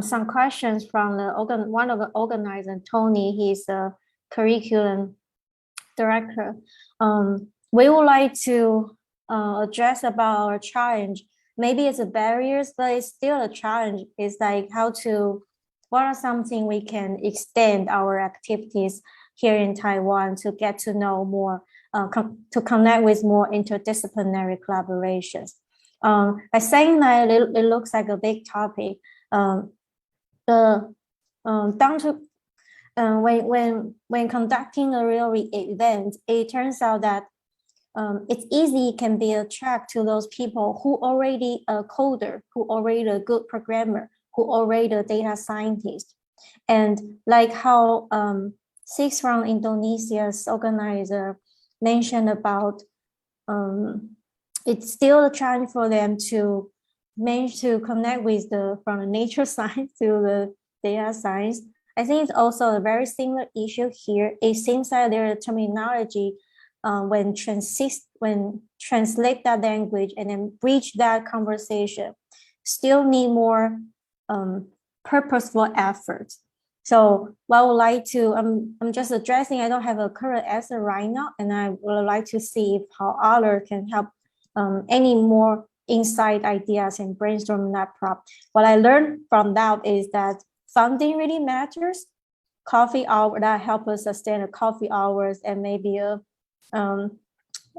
some questions from the one of the organizers, Tony. He's the curriculum director. We would like to address about our challenge. Maybe it's a barriers, but it's still a challenge. It's like what are something we can extend our activities here in Taiwan to get to know more, to connect with more interdisciplinary collaborations. By saying that it looks like a big topic, when conducting a real event, it turns out that it's easy can be attract to those people who already a coder, who already a good programmer, who already a data scientist. And like how SICSS from Indonesia's organizer mentioned about, it's still a challenge for them to manage to connect with from the nature science to the data science. I think it's also a very similar issue here. It seems that their terminology when translate that language and then bridge that conversation still need more purposeful efforts. So what I would like to, I'm just addressing, I don't have a current answer right now, and I would like to see if how others can help any more insight ideas and brainstorm that prop. What I learned from that is that funding really matters. Coffee hour that help us sustain the coffee hours and maybe a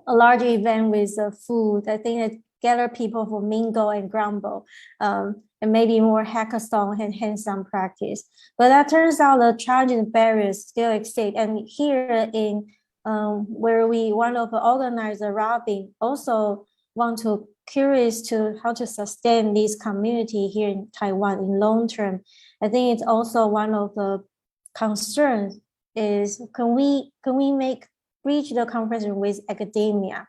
large event with food. I think it gather people for mingle and grumble, and maybe more hackathon and hands-on practice. But that turns out the challenges and barriers still exist. And here in where one of the organizer, Robin, also want to curious to how to sustain this community here in Taiwan in long term. I think it's also one of the concerns is can we reach the conversation with academia,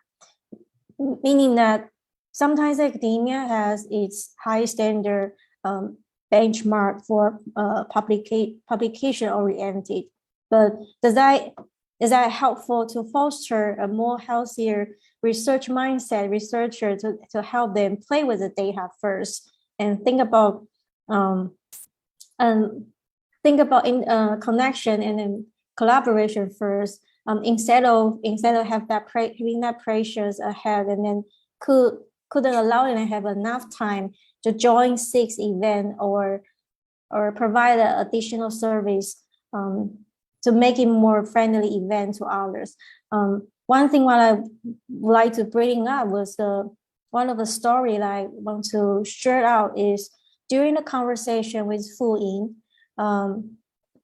meaning that sometimes academia has its high standard benchmark for publication oriented, but is that helpful to foster a more healthier research mindset, researcher to help them play with the data first and think about connection and then collaboration first, instead of having that pressures ahead and then couldn't allow them to have enough time to join SICSS event or provide an additional service to make it more friendly event to others. One thing what I would like to bring up was one of the story that I want to share out is during the conversation with Fu Ying a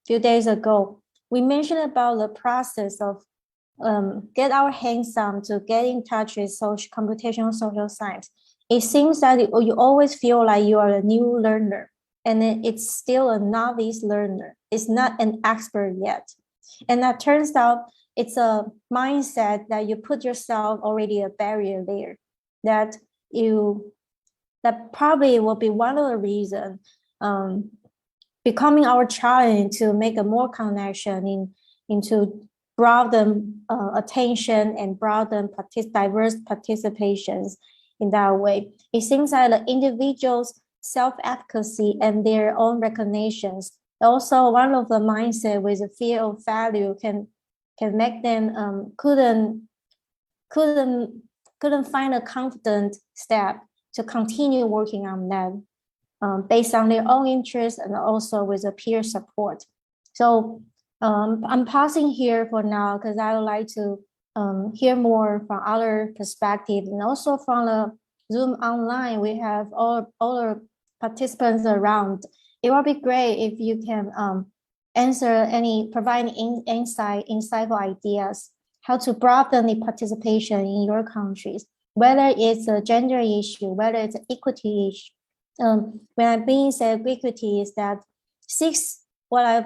few days ago, we mentioned about the process of get our hands on to get in touch with computational social science. It seems that you always feel like you are a new learner and it's still a novice learner. It's not an expert yet. And that turns out it's a mindset that you put yourself already a barrier there, that probably will be one of the reasons becoming our challenge to make a more connection into broaden attention and broaden diverse participations in that way. It seems that the individuals' self-efficacy and their own recognitions, also one of the mindset with a fear of value can make them couldn't find a confident step to continue working on that based on their own interests and also with a peer support. So I'm pausing here for now because I would like to hear more from other perspectives and also from the Zoom online. We have all the participants around. It would be great if you can provide insightful ideas, how to broaden the participation in your countries, whether it's a gender issue, whether it's an equity issue. When I'm being said equity is that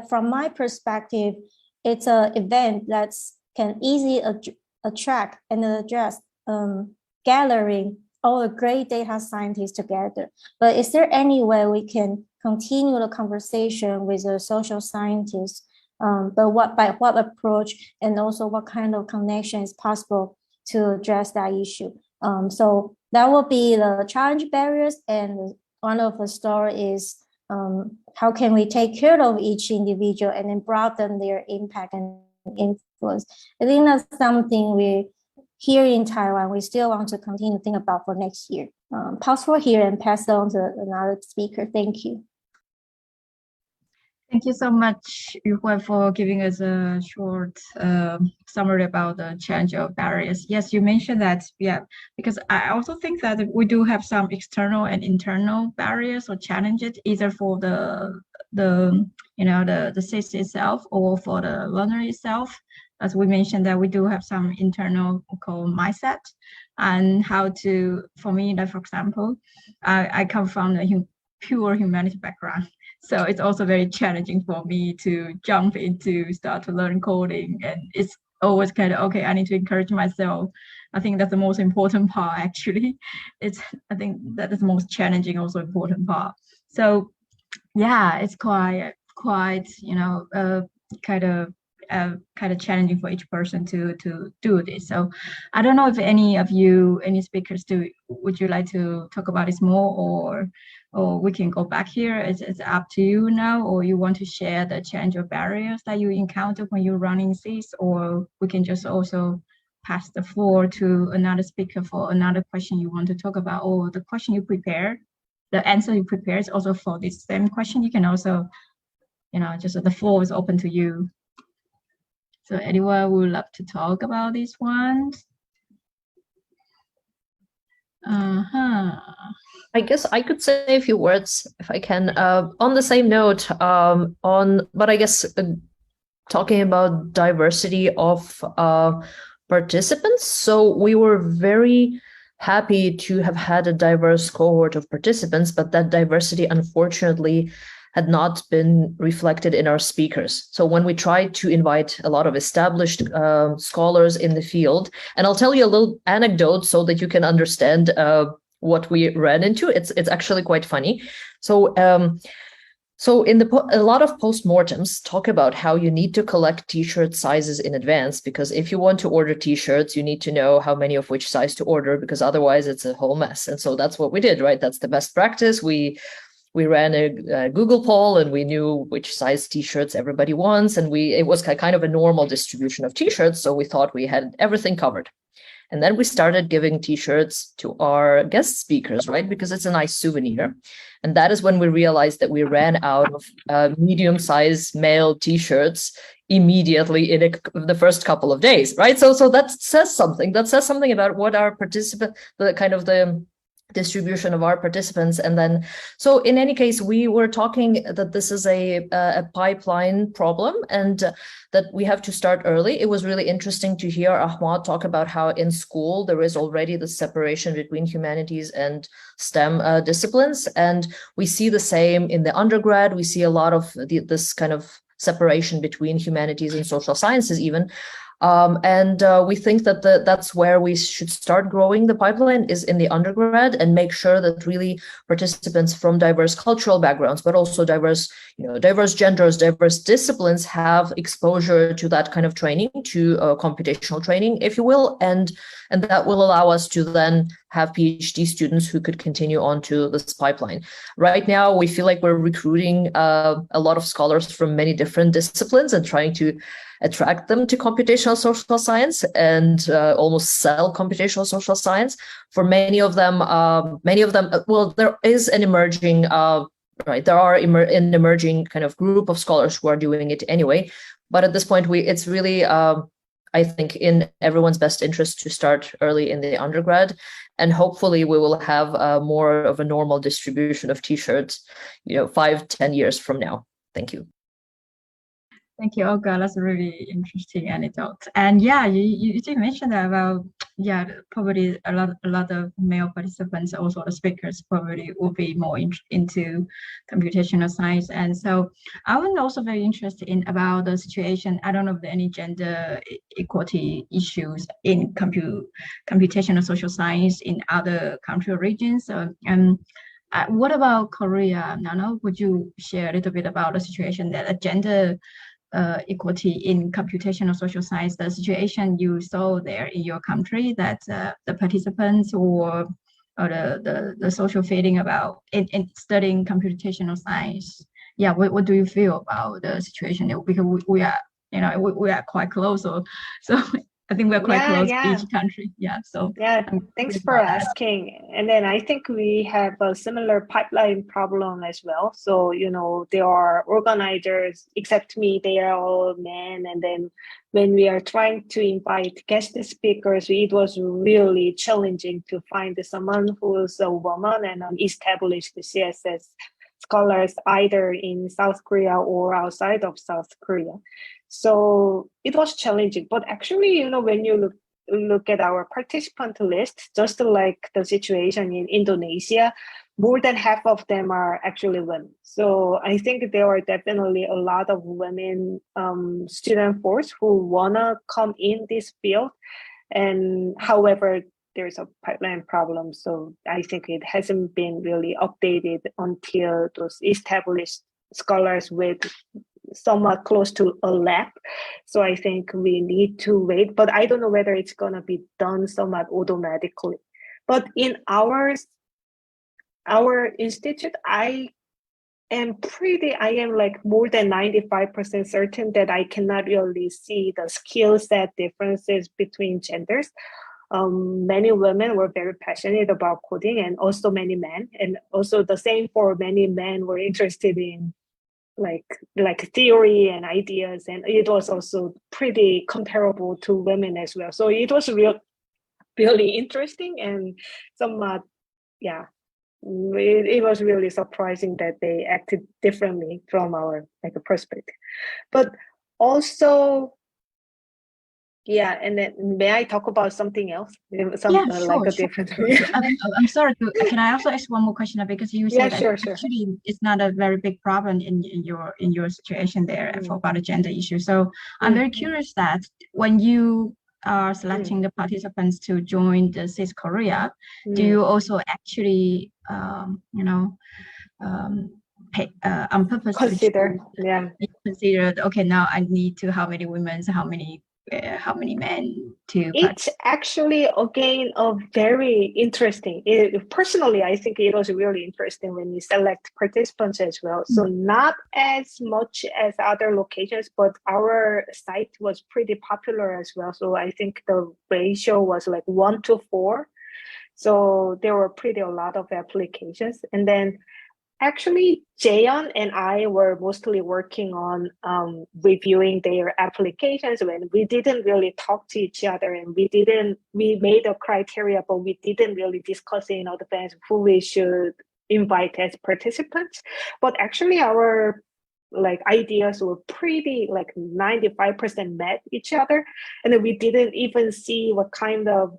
from my perspective, it's an event that's can easily attract and address gathering all the great data scientists together. But is there any way we can continue the conversation with the social scientists? But by what approach, and also what kind of connection is possible to address that issue? So that will be the challenge barriers, and one of the story is how can we take care of each individual and then broaden their impact and influence. I think that's something we here in Taiwan, we still want to continue to think about for next year. Pause for here and pass it on to another speaker. Thank you. Thank you so much, Yuhui, for giving us a short summary about the change of barriers. Yes, you mentioned that, yeah, because I also think that we do have some external and internal barriers or challenges, either for the SICSS itself or for the learner itself. As we mentioned, that we do have some internal mindset and how to, for me, like for example, I come from a pure humanities background. So it's also very challenging for me to jump into start to learn coding. And it's always kind of, okay, I need to encourage myself. I think that's the most important part, actually. I think that is the most challenging, also important part. So yeah, it's quite, kind of challenging for each person to do this. So I don't know if any speakers would you like to talk about this more, or we can go back here. It's up to you now, or you want to share the change of barriers that you encounter when you're running SICSS, or we can just also pass the floor to another speaker for another question you want to talk about, or the question you prepare, the answer you prepare is also for this same question. You can also, just the floor is open to you. So anyone would love to talk about these ones? I guess I could say a few words if I can. On the same note, but I guess talking about diversity of participants. So we were very happy to have had a diverse cohort of participants, but that diversity, unfortunately, had not been reflected in our speakers. So when we tried to invite a lot of established scholars in the field, and I'll tell you a little anecdote so that you can understand what we ran into. It's actually quite funny. So a lot of postmortems talk about how you need to collect t-shirt sizes in advance, because if you want to order t-shirts, you need to know how many of which size to order, because otherwise it's a whole mess. And so that's what we did, right? That's the best practice. We ran a Google poll, and we knew which size t-shirts everybody wants. And it was kind of a normal distribution of t-shirts. So we thought we had everything covered. And then we started giving t-shirts to our guest speakers, right? Because it's a nice souvenir. And that is when we realized that we ran out of medium-sized male t-shirts immediately in the first couple of days, right? So that says something. That says something about what our the distribution of our participants. And then, so in any case, we were talking that this is a pipeline problem, and that we have to start early. It was really interesting to hear Ahmad talk about how in school there is already the separation between humanities and STEM disciplines. And we see the same in the undergrad. We see a lot of this kind of separation between humanities and social sciences even. We think that that's where we should start growing the pipeline, is in the undergrad, and make sure that really participants from diverse cultural backgrounds, but also diverse genders, diverse disciplines, have exposure to that kind of training, to computational training, if you will, and that will allow us to then have PhD students who could continue on to this pipeline. Right now, we feel like we're recruiting a lot of scholars from many different disciplines and trying to attract them to computational social science and almost sell computational social science. For many of them, well, there is an emerging, there are an emerging kind of group of scholars who are doing it anyway. But at this point, it's really, I think, in everyone's best interest to start early in the undergrad. And hopefully we will have more of a normal distribution of t-shirts, 5-10 years from now. Thank you. Thank you, Olga. That's a really interesting anecdote. And yeah, you did mention that about, yeah, probably a lot of male participants, also the speakers, probably will be more into computational science. And so I was also very interested in about the situation. I don't know if there are any gender equality issues in computational social science in other country or regions. What about Korea? Nano, would you share a little bit about the situation that a gender equality in computational social science, the situation you saw there in your country, that the participants or the social feeling about in studying computational science? Yeah, what do you feel about the situation? Because we are, we are quite close, so I think we're quite close to each country. Yeah, so yeah, thanks for asking. And then I think we have a similar pipeline problem as well. So, there are organizers, except me, they are all men. And then when we are trying to invite guest speakers, it was really challenging to find someone who's a woman and an established CSS scholars either in South Korea or outside of South Korea. So it was challenging, but actually, when you look at our participant list, just like the situation in Indonesia, more than half of them are actually women. So I think there are definitely a lot of women student force who wanna come in this field. And however, there's a pipeline problem. So I think it hasn't been really updated until those established scholars with somewhat close to a lab. So I think we need to wait, but I don't know whether it's gonna be done somewhat automatically. But in our institute, I am like more than 95% certain that I cannot really see the skill set differences between genders. Many women were very passionate about coding, and also many men, and also the same for many men were interested in like theory and ideas, and it was also pretty comparable to women as well. So it was really interesting and somewhat, yeah, it was really surprising that they acted differently from our perspective. But also, yeah, and then may I talk about something else? Sure. Like a different. I'm sorry. Can I also ask one more question? Because you said that sure. actually it's not a very big problem in your situation there for about a gender issue. So I'm very curious that when you are selecting the participants to join the SICSS Korea, do you also actually on purpose consider okay, now I need to how many women, how many men to it's actually again a very interesting personally I think it was really interesting when we select participants as well. So not as much as other locations, but our site was pretty popular as well. So I think the ratio was like 1-4. So there were a lot of applications. And then actually, Jaeyeon and I were mostly working on reviewing their applications when we didn't really talk to each other, and we made a criteria, but we didn't really discuss in advance who we should invite as participants. But actually our ideas were pretty 95% met each other, and then we didn't even see what kind of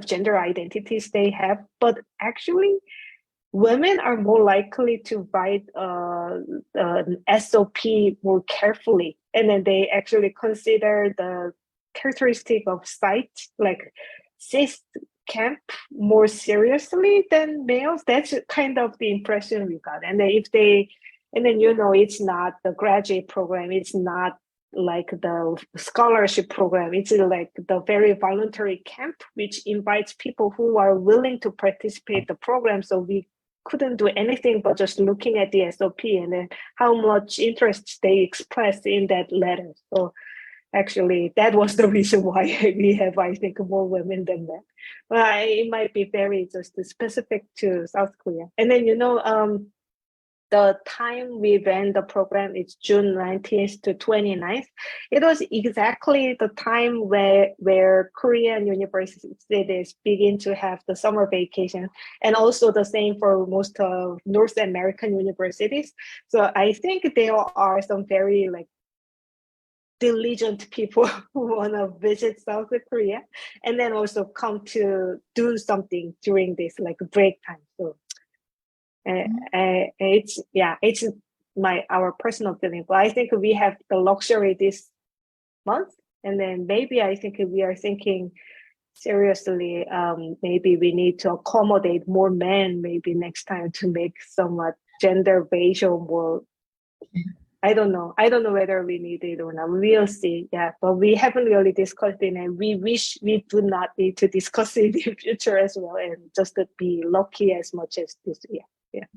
gender identities they have. But actually women are more likely to write an SOP more carefully, and then they actually consider the characteristic of site like cis camp more seriously than males. That's kind of the impression we got. And then it's not the graduate program, it's not like the scholarship program, it's like the very voluntary camp which invites people who are willing to participate the program. So we couldn't do anything but just looking at the SOP and then how much interest they expressed in that letter. So actually, that was the reason why we have, I think, more women than men. But it might be very just specific to South Korea. And then, the time we ran the program is June 19th to 29th. It was exactly the time where Korean universities begin to have the summer vacation, and also the same for most of North American universities. So I think there are some very like diligent people who want to visit South Korea and then also come to do something during this like break time. So it's our personal feeling, but I think we have the luxury this month, and then maybe I think we are thinking seriously, maybe we need to accommodate more men maybe next time to make somewhat gender ratio more. I don't know whether we need it or not. We'll see. Yeah, but we haven't really discussed it, and we wish we do not need to discuss it in the future as well, and just to be lucky as much as this year. Yeah.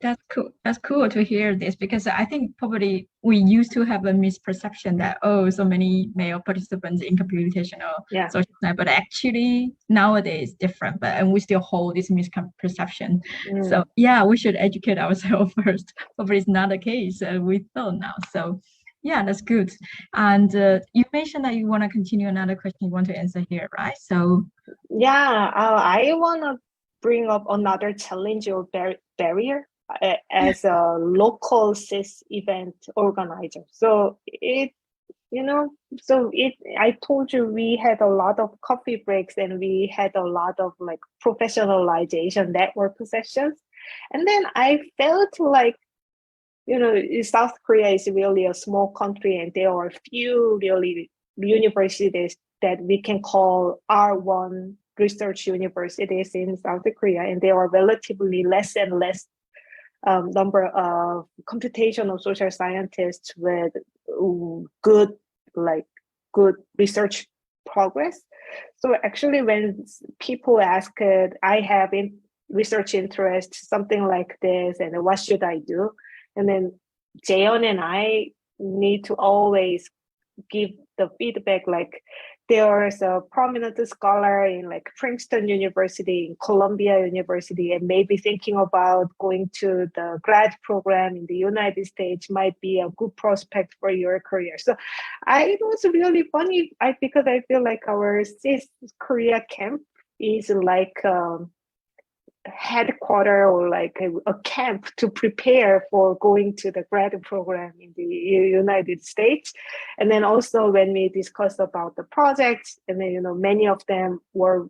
That's cool. That's cool to hear this, because I think probably we used to have a misperception that, oh, so many male participants in computational social science, but actually nowadays different, and we still hold this misperception. So yeah, we should educate ourselves first. Probably it's not the case we thought now. So yeah, that's good. And you mentioned that you want to continue another question you want to answer here, right? So yeah, I want to bring up another challenge or barrier as a local SICSS event organizer. So I told you we had a lot of coffee breaks, and we had a lot of like professionalization network sessions. And then I felt like, South Korea is really a small country, and there are few really universities that we can call R1 research universities in South Korea, and there are relatively less and less number of computational social scientists with good research progress. So actually, when people ask, I have research interest, something like this, and what should I do? And then Jaeon and I need to always give the feedback, like there's a prominent scholar in like Princeton University, in Columbia University, and maybe thinking about going to the grad program in the United States might be a good prospect for your career. So it was really funny because I feel like our SICSS Korea camp is like headquarter or like a camp to prepare for going to the grad program in the United States. And then also when we discussed about the projects, and then many of them were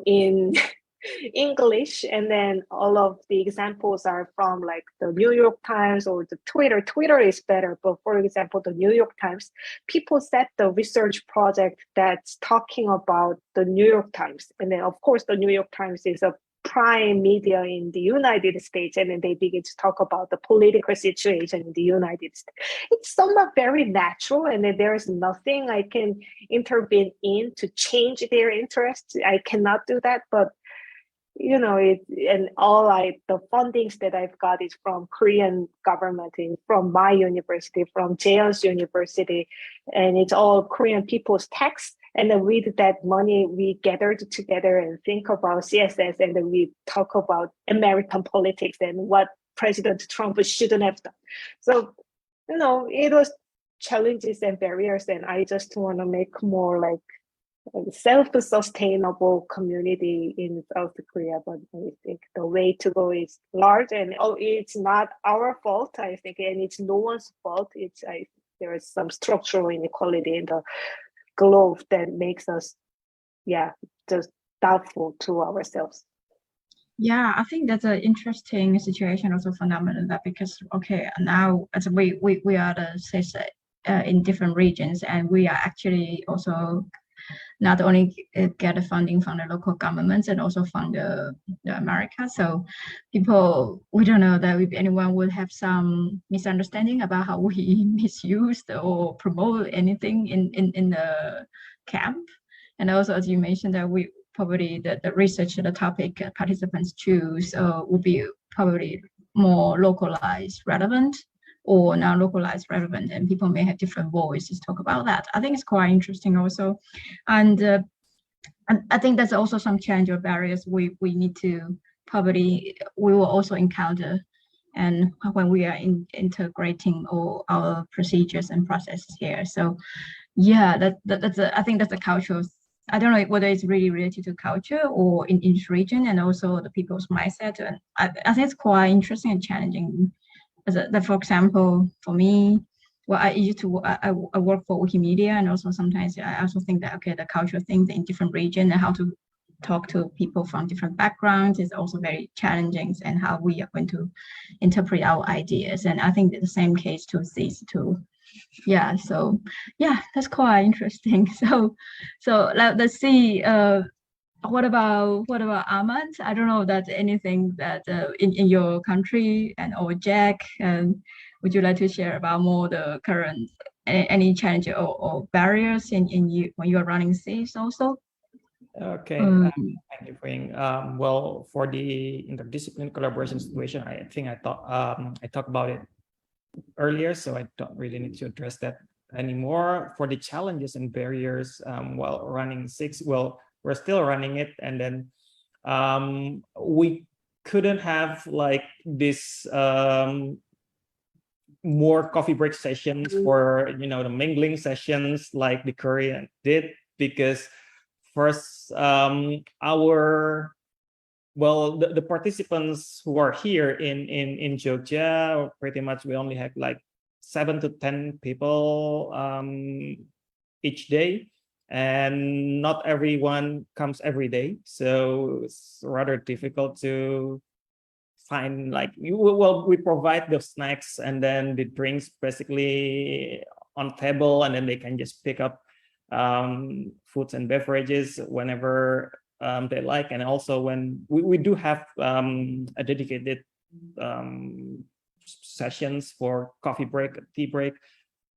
in English, and then all of the examples are from like the New York Times or the Twitter is better, but for example the New York Times, people set the research project that's talking about the New York Times, and then of course the New York Times is a prime media in the United States, and then they begin to talk about the political situation in the United States. It's somewhat very natural, and then there is nothing I can intervene in to change their interests. I cannot do that, but the fundings that I've got is from Korean government, from my university, from Jaeon's university, and it's all Korean people's tax. And then with that money, we gathered together and think about CSS, and then we talk about American politics and what President Trump shouldn't have done. So, it was challenges and barriers, and I just want to make more like self-sustainable community in South Korea. But I think the way to go is large, and it's not our fault, I think, and it's no one's fault. There is some structural inequality in the globe that makes us just doubtful to ourselves. Yeah, I think that's an interesting situation, also phenomenon, that because now as we are the SICSS in different regions, and we are actually also not only get the funding from the local governments and also from the America. So we don't know that if anyone would have some misunderstanding about how we misused or promote anything in the camp. And also, as you mentioned, that we probably the research, the topic participants choose will be probably more localized relevant or non-localized relevant, and people may have different voices talk about that. I think it's quite interesting also. And I think there's also some change or barriers we need to we will also encounter and when we are integrating all our procedures and processes here. So yeah, I think that's a cultural. I don't know whether it's really related to culture or in each region, and also the people's mindset. And I think it's quite interesting and challenging. For example, for me, well, I used to I work for Wikimedia, and also sometimes I also think that okay, the cultural things in different regions and how to talk to people from different backgrounds is also very challenging, and how we are going to interpret our ideas. And I think the same case to these two. Yeah, so yeah, that's quite interesting. So let's see. What about Ahmad? I don't know if that's anything that in your country, and or Jack, would you like to share about more the current any challenge or barriers in you when you are running SICSS also? Okay, thank you, Ping. Well, for the interdisciplinary collaboration situation, I think I talked about it earlier, so I don't really need to address that anymore. For the challenges and barriers while running SICSS, well, we're still running it, and then we couldn't have like this more coffee break sessions for the mingling sessions like the Korean did, because first the participants who are here in Jogja, pretty much we only have like 7 to 10 people each day, and not everyone comes every day, so it's rather difficult to find like we provide the snacks and then the drinks basically on table, and then they can just pick up foods and beverages whenever they like. And also when we do have a dedicated sessions for coffee break, tea break,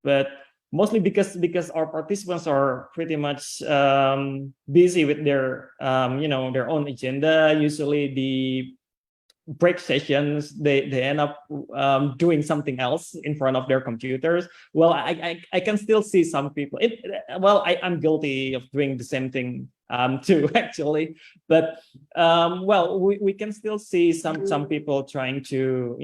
but mostly because our participants are pretty much busy with their their own agenda. Usually the break sessions they end up doing something else in front of their computers. Well, I can still see some people I'm guilty of doing the same thing too, actually, but well, we can still see some people trying to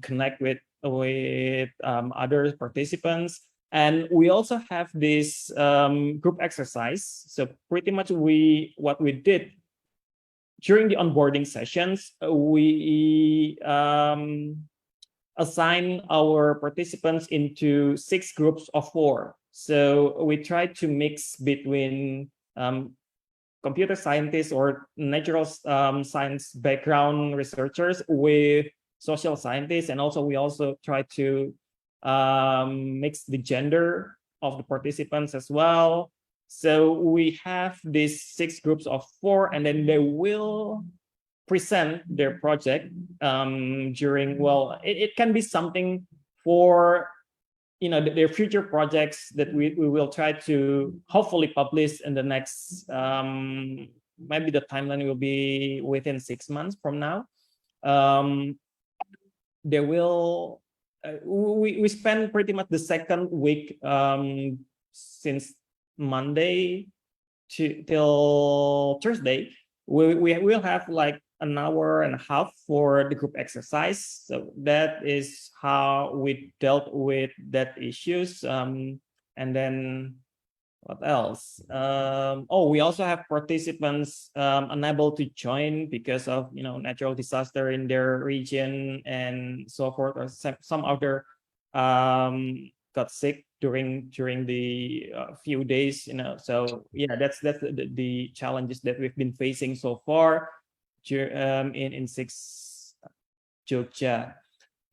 connect with other participants. And we also have this group exercise. So pretty much what we did during the onboarding sessions, we assign our participants into 6 groups of 4. So we try to mix between computer scientists or natural science background researchers with social scientists, and also we also try to mix the gender of the participants as well. So we have these 6 groups of 4, and then they will present their project during, well, it can be something for their future projects that we will try to hopefully publish in the next maybe the timeline will be within 6 months from now. They will we spend pretty much the second week since Monday till Thursday. We will have like an hour and a half for the group exercise. So that is how we dealt with that issues. And then what else? We also have participants unable to join because of natural disaster in their region and so forth, or some other got sick during the few days. So yeah, that's the challenges that we've been facing so far in SICSS Jogja.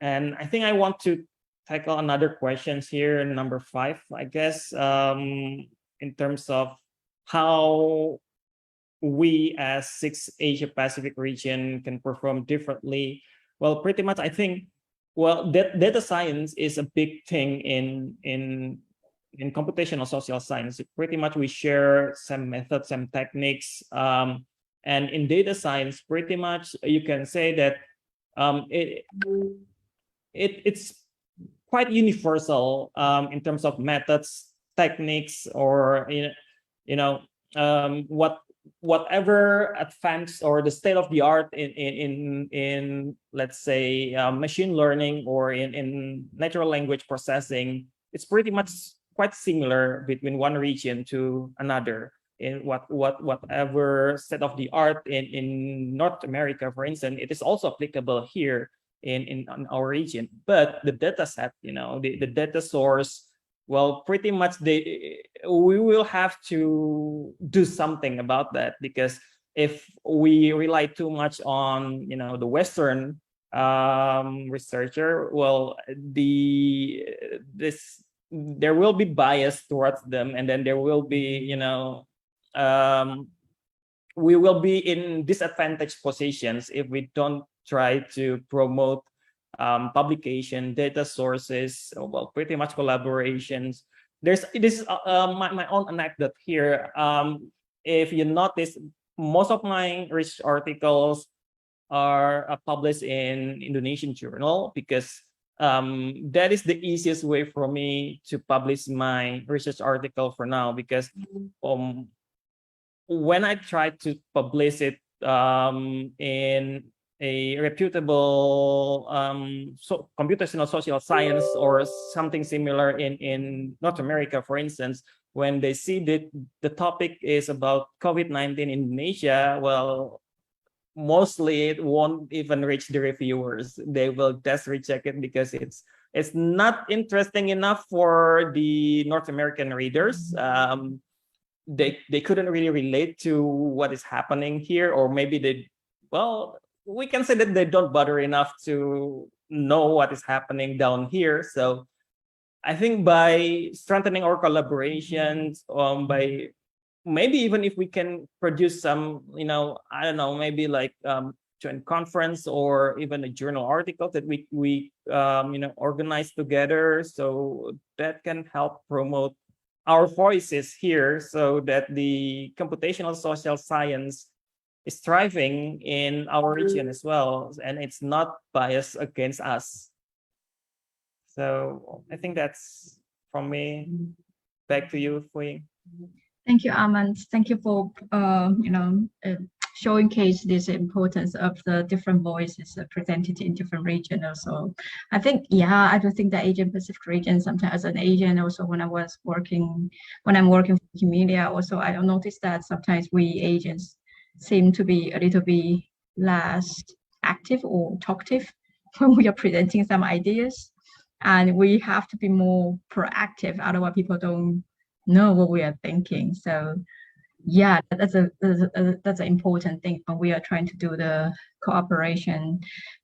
And I think I want to tackle another questions here, number 5, I guess, in terms of how we as SICSS Asia Pacific region can perform differently. Well, pretty much I think, well, data science is a big thing in computational social science. Pretty much we share some methods, some techniques, and in data science, pretty much you can say that it's quite universal in terms of methods, techniques, or what whatever advanced or the state of the art in let's say machine learning or in natural language processing, it's pretty much quite similar between one region to another. In whatever state of the art in North America, for instance, it is also applicable here in our region. But the data set, the data source, well, pretty much we will have to do something about that, because if we rely too much on the Western researcher, well, there will be bias towards them, and then there will be we will be in disadvantaged positions if we don't try to promote publication, data sources, well, pretty much collaborations. This is my own anecdote here. If you notice, most of my research articles are published in Indonesian journal, because that is the easiest way for me to publish my research article for now, because when I try to publish it in a reputable computational social science or something similar in North America, for instance, when they see that the topic is about COVID-19 in Indonesia, well, mostly it won't even reach the reviewers. They will just reject it because it's not interesting enough for the North American readers. They couldn't really relate to what is happening here, or maybe we can say that they don't bother enough to know what is happening down here. So I think by strengthening our collaborations, by maybe even if we can produce some, I don't know, maybe like joint conference or even a journal article that we organize together, so that can help promote our voices here, so that the computational social science is thriving in our region as well, and it's not biased against us. So I think that's from me. Back to you, Fui. Thank you, Armand. Thank you for showcase this importance of the different voices presented in different regions. Also, I think, I do think that Asian Pacific region, sometimes as an Asian, also when I'm working for media, also I don't notice that sometimes we Asians seem to be a little bit less active or talkative when we are presenting some ideas, and we have to be more proactive, otherwise people don't know what we are thinking. So that's an important thing when we are trying to do the cooperation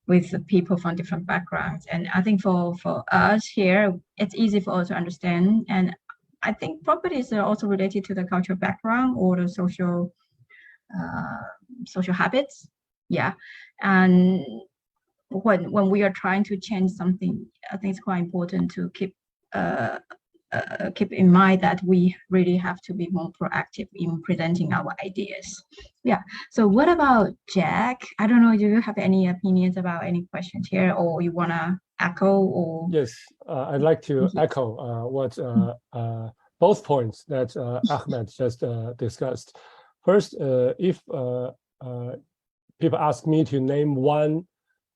with the people from different backgrounds. And I think for us here, it's easy for us to understand. And I think properties are also related to the cultural background or the social habits. And when we are trying to change something, I think it's quite important to keep in mind that we really have to be more proactive in presenting our ideas. So what about Jack? I don't know, do you have any opinions about any questions here, or you want to echo? Or yes, I'd like to echo what both points that Ahmed just discussed. First, if people ask me to name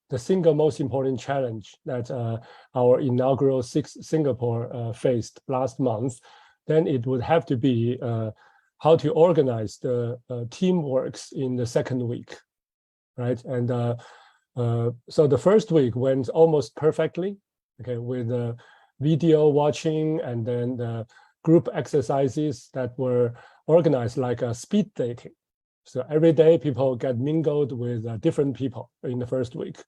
the single most important challenge that our inaugural SICSS Singapore faced last month, then it would have to be how to organize the teamworks in the second week, right? And so the first week went almost perfectly, okay, with video watching and then the group exercises that were organized like a speed dating. So every day people get mingled with different people in the first week.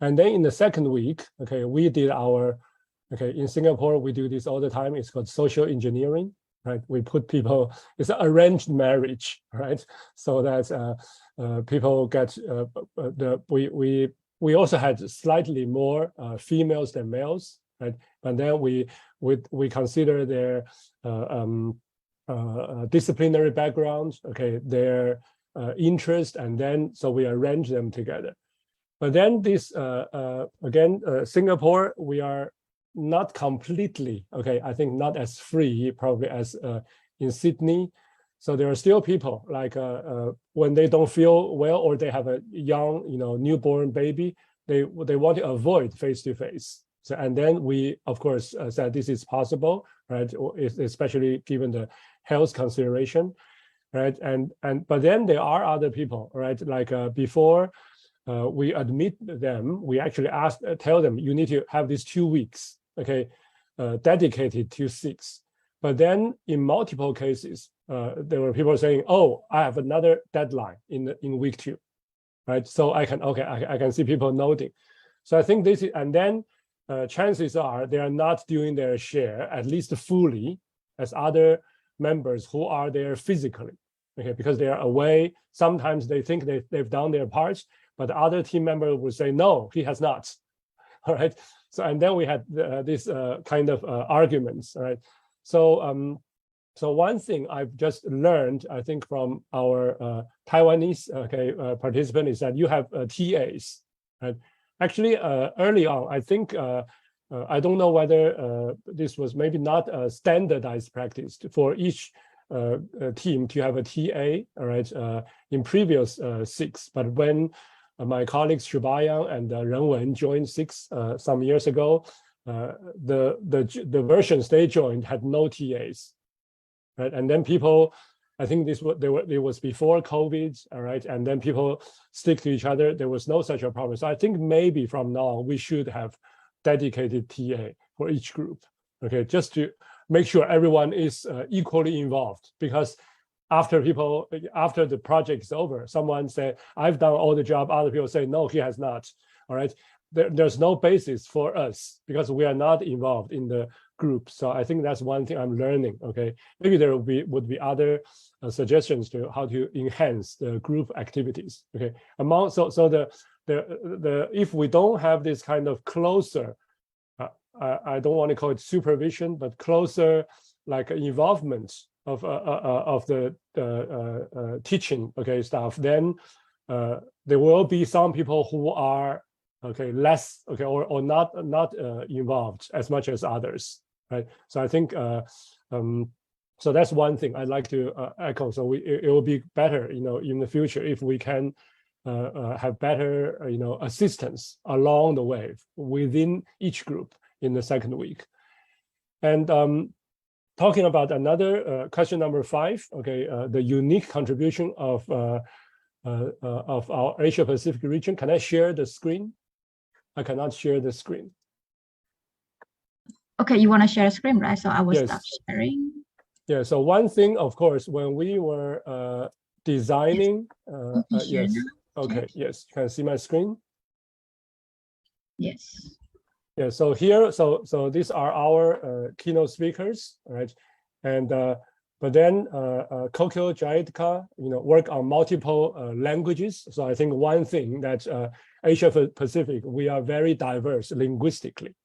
And then in the second week, okay, we did in Singapore, we do this all the time. It's called social engineering, right? We put people, it's an arranged marriage, right? So that people get, we also had slightly more females than males, right? But then we consider their disciplinary backgrounds, okay, their interest, and then so we arrange them together. But then this Singapore, we are not completely, okay, I think not as free probably as in Sydney. So there are still people like when they don't feel well or they have a young, newborn baby, they want to avoid face-to-face. So, and then we, of course, said this is possible, right? Especially given the health consideration, right? But then there are other people, right? Like before we admit them, we actually tell them, you need to have these 2 weeks, okay, dedicated to SICSS. But then in multiple cases, there were people saying, oh, I have another deadline in week 2, right? So I can see people noting. So I think this is, and then chances are they are not doing their share, at least fully, as other members who are there physically, okay, because they are away. Sometimes they think they've done their parts, but the other team member will say, no, he has not, all right? So, and then we had this kind of arguments, all right? So, so one thing I've just learned, I think, from our Taiwanese participant is that you have TAs, right? Actually, early on, I think, I don't know whether this was maybe not a standardized practice for each team to have a TA, all right, in previous SICSS. But when my colleagues Shubayang and Renwen joined SICSS some years ago, the versions they joined had no TAs, right? And then people, I think it was before COVID, all right? And then people stick to each other. There was no such a problem. So I think maybe from now on, we should have dedicated TA for each group, okay? Just to make sure everyone is equally involved, because after the project is over, someone say, I've done all the job, other people say, no, he has not, all right? There's no basis for us because we are not involved in the group. So I think that's one thing I'm learning, okay? Maybe there would be other suggestions to how to enhance the group activities, okay? If we don't have this kind of closer, I don't want to call it supervision, but closer like involvement of the teaching, okay, staff, then there will be some people who are less, or not involved as much as others, right? So I think so that's one thing I'd like to echo. So it will be better, in the future if we can have better, assistance along the way within each group in the second week. And talking about another question number 5, okay, the unique contribution of our Asia Pacific region. Can I share the screen? I cannot share the screen. Okay, you want to share a screen, right? So I will Yes. stop sharing. Yeah, so one thing, of course, when we were designing, Share yes, now. okay, Check. yes, can you see my screen? Yes. Yeah, so here, so these are our keynote speakers, right? And but then Kokyo Jaitka, work on multiple languages. So I think one thing that Asia Pacific, we are very diverse linguistically,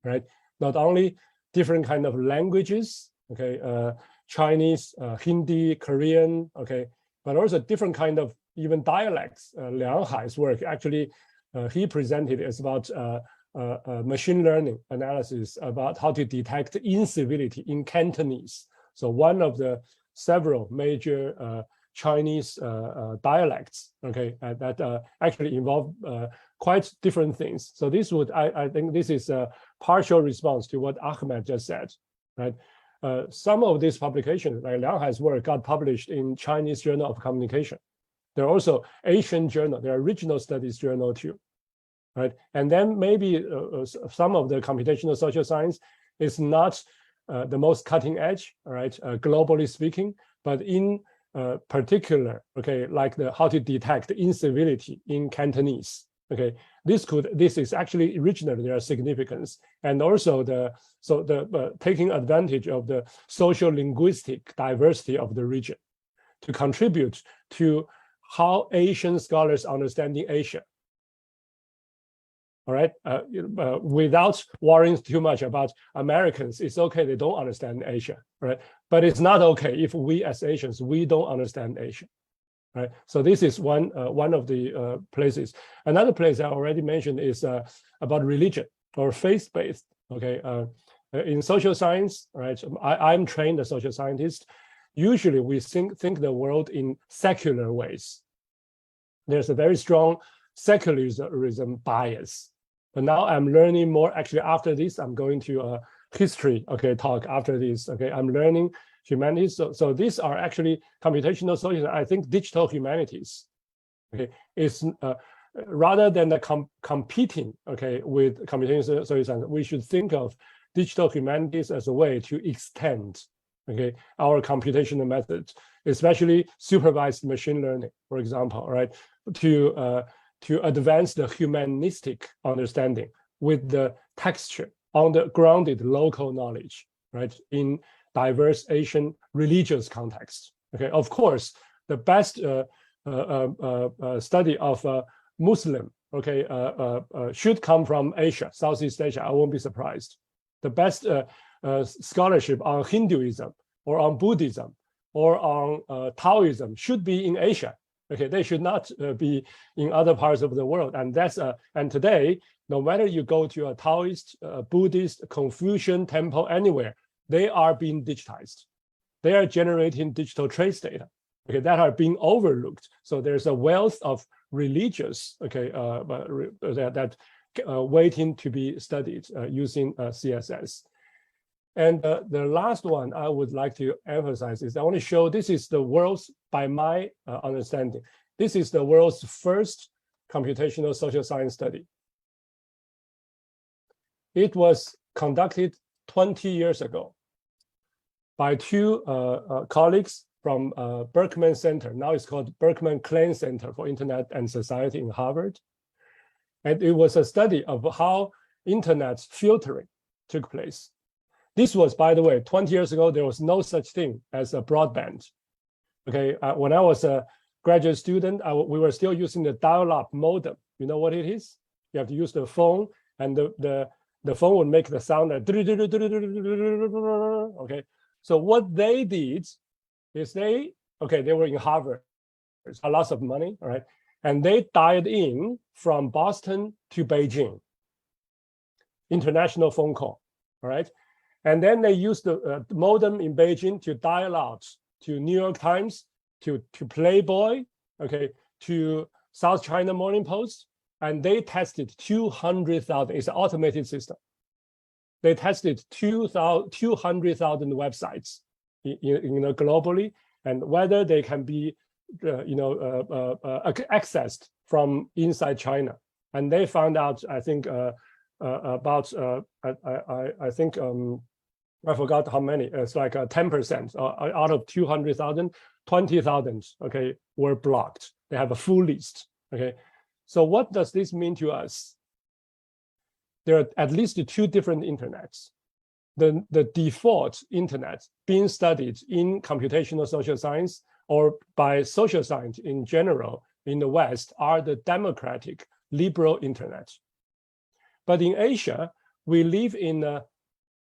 right? Not only different kind of languages, okay, Chinese, Hindi, Korean, okay, but also different kind of even dialects. Liang Hai's work, actually, he presented is about machine learning analysis about how to detect incivility in Cantonese. So one of the several major Chinese dialects, okay, that actually involve quite different things. So this would, I think this is a partial response to what Ahmed just said, right? Some of these publications, like Liang Hai's work, got published in Chinese Journal of Communication. There are also Asian journal, there are regional studies journal too, right? And then maybe some of the computational social science is not the most cutting edge, all right, globally speaking, but in particular, okay, like how to detect incivility in Cantonese, okay, this is actually originally their significance, and also taking advantage of the social linguistic diversity of the region to contribute to how Asian scholars understanding Asia. All right, without worrying too much about Americans, it's okay, they don't understand Asia, right? But it's not okay if we as Asians, we don't understand Asia, right? So this is one of the places. Another place I already mentioned is about religion or faith-based, okay? In social science, right? I'm trained as a social scientist. usually we think the world in secular ways. There's a very strong secularism bias. But now I'm learning more. Actually, after this, I'm going to a history talk after this. I'm learning humanities. So these are actually computational social. I think digital humanities is rather than the competing with computational social science, we should think of digital humanities as a way to extend our computational methods, especially supervised machine learning, for example, right, to advance the humanistic understanding with the texture on the grounded local knowledge, right, in diverse Asian religious contexts. Of course, the best study of Muslim, should come from Asia, Southeast Asia. I won't be surprised. The best scholarship on Hinduism or on Buddhism or on Taoism should be in Asia. They should not be in other parts of the world. And that's and today, no matter you go to a Taoist, Buddhist, Confucian temple anywhere, they are being digitized. They are generating digital trace data that are being overlooked. So there's a wealth of religious that waiting to be studied using CSS. And the last one I would like to emphasize is I want to show this is the world's, by my understanding, this is the world's first computational social science study. It was conducted 20 years ago by two colleagues from Berkman Center. Now it's called Berkman Klein Center for Internet and Society in Harvard. And it was a study of how internet filtering took place. This was, by the way, 20 years ago, there was no such thing as a broadband. When I was a graduate student, we were still using the dial-up modem. You know what it is? You have to use the phone, and the phone would make the sound like, So what they did is they were in Harvard, lots of money, right? And they dialed in from Boston to Beijing, international phone call, all right? And then they used the modem in Beijing to dial out to New York Times, to Playboy, to South China Morning Post, and they tested 200,000. It's an automated system. They tested 200,000 websites, globally, and whether they can be, accessed from inside China. And they found out, I think, about I think. I forgot how many. It's like 10% out of 200,000, 20,000, were blocked. They have a full list. So what does this mean to us? There are at least two different internets. The default internet being studied in computational social science or by social science in general in the West are the democratic liberal internet. But in Asia, we live in a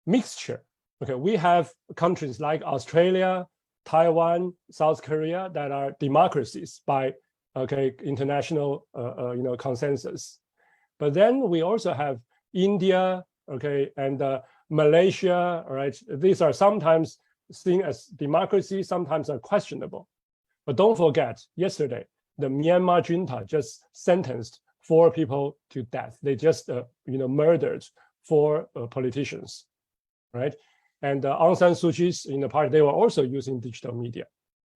mixture. We have countries like Australia, Taiwan, South Korea that are democracies by international consensus. But then we also have India, and Malaysia, right? These are sometimes seen as democracy, sometimes are questionable. But don't forget, yesterday, the Myanmar junta just sentenced 4 people to death. They just murdered 4 politicians, right? And Aung San Suu Kyi's in the party, they were also using digital media,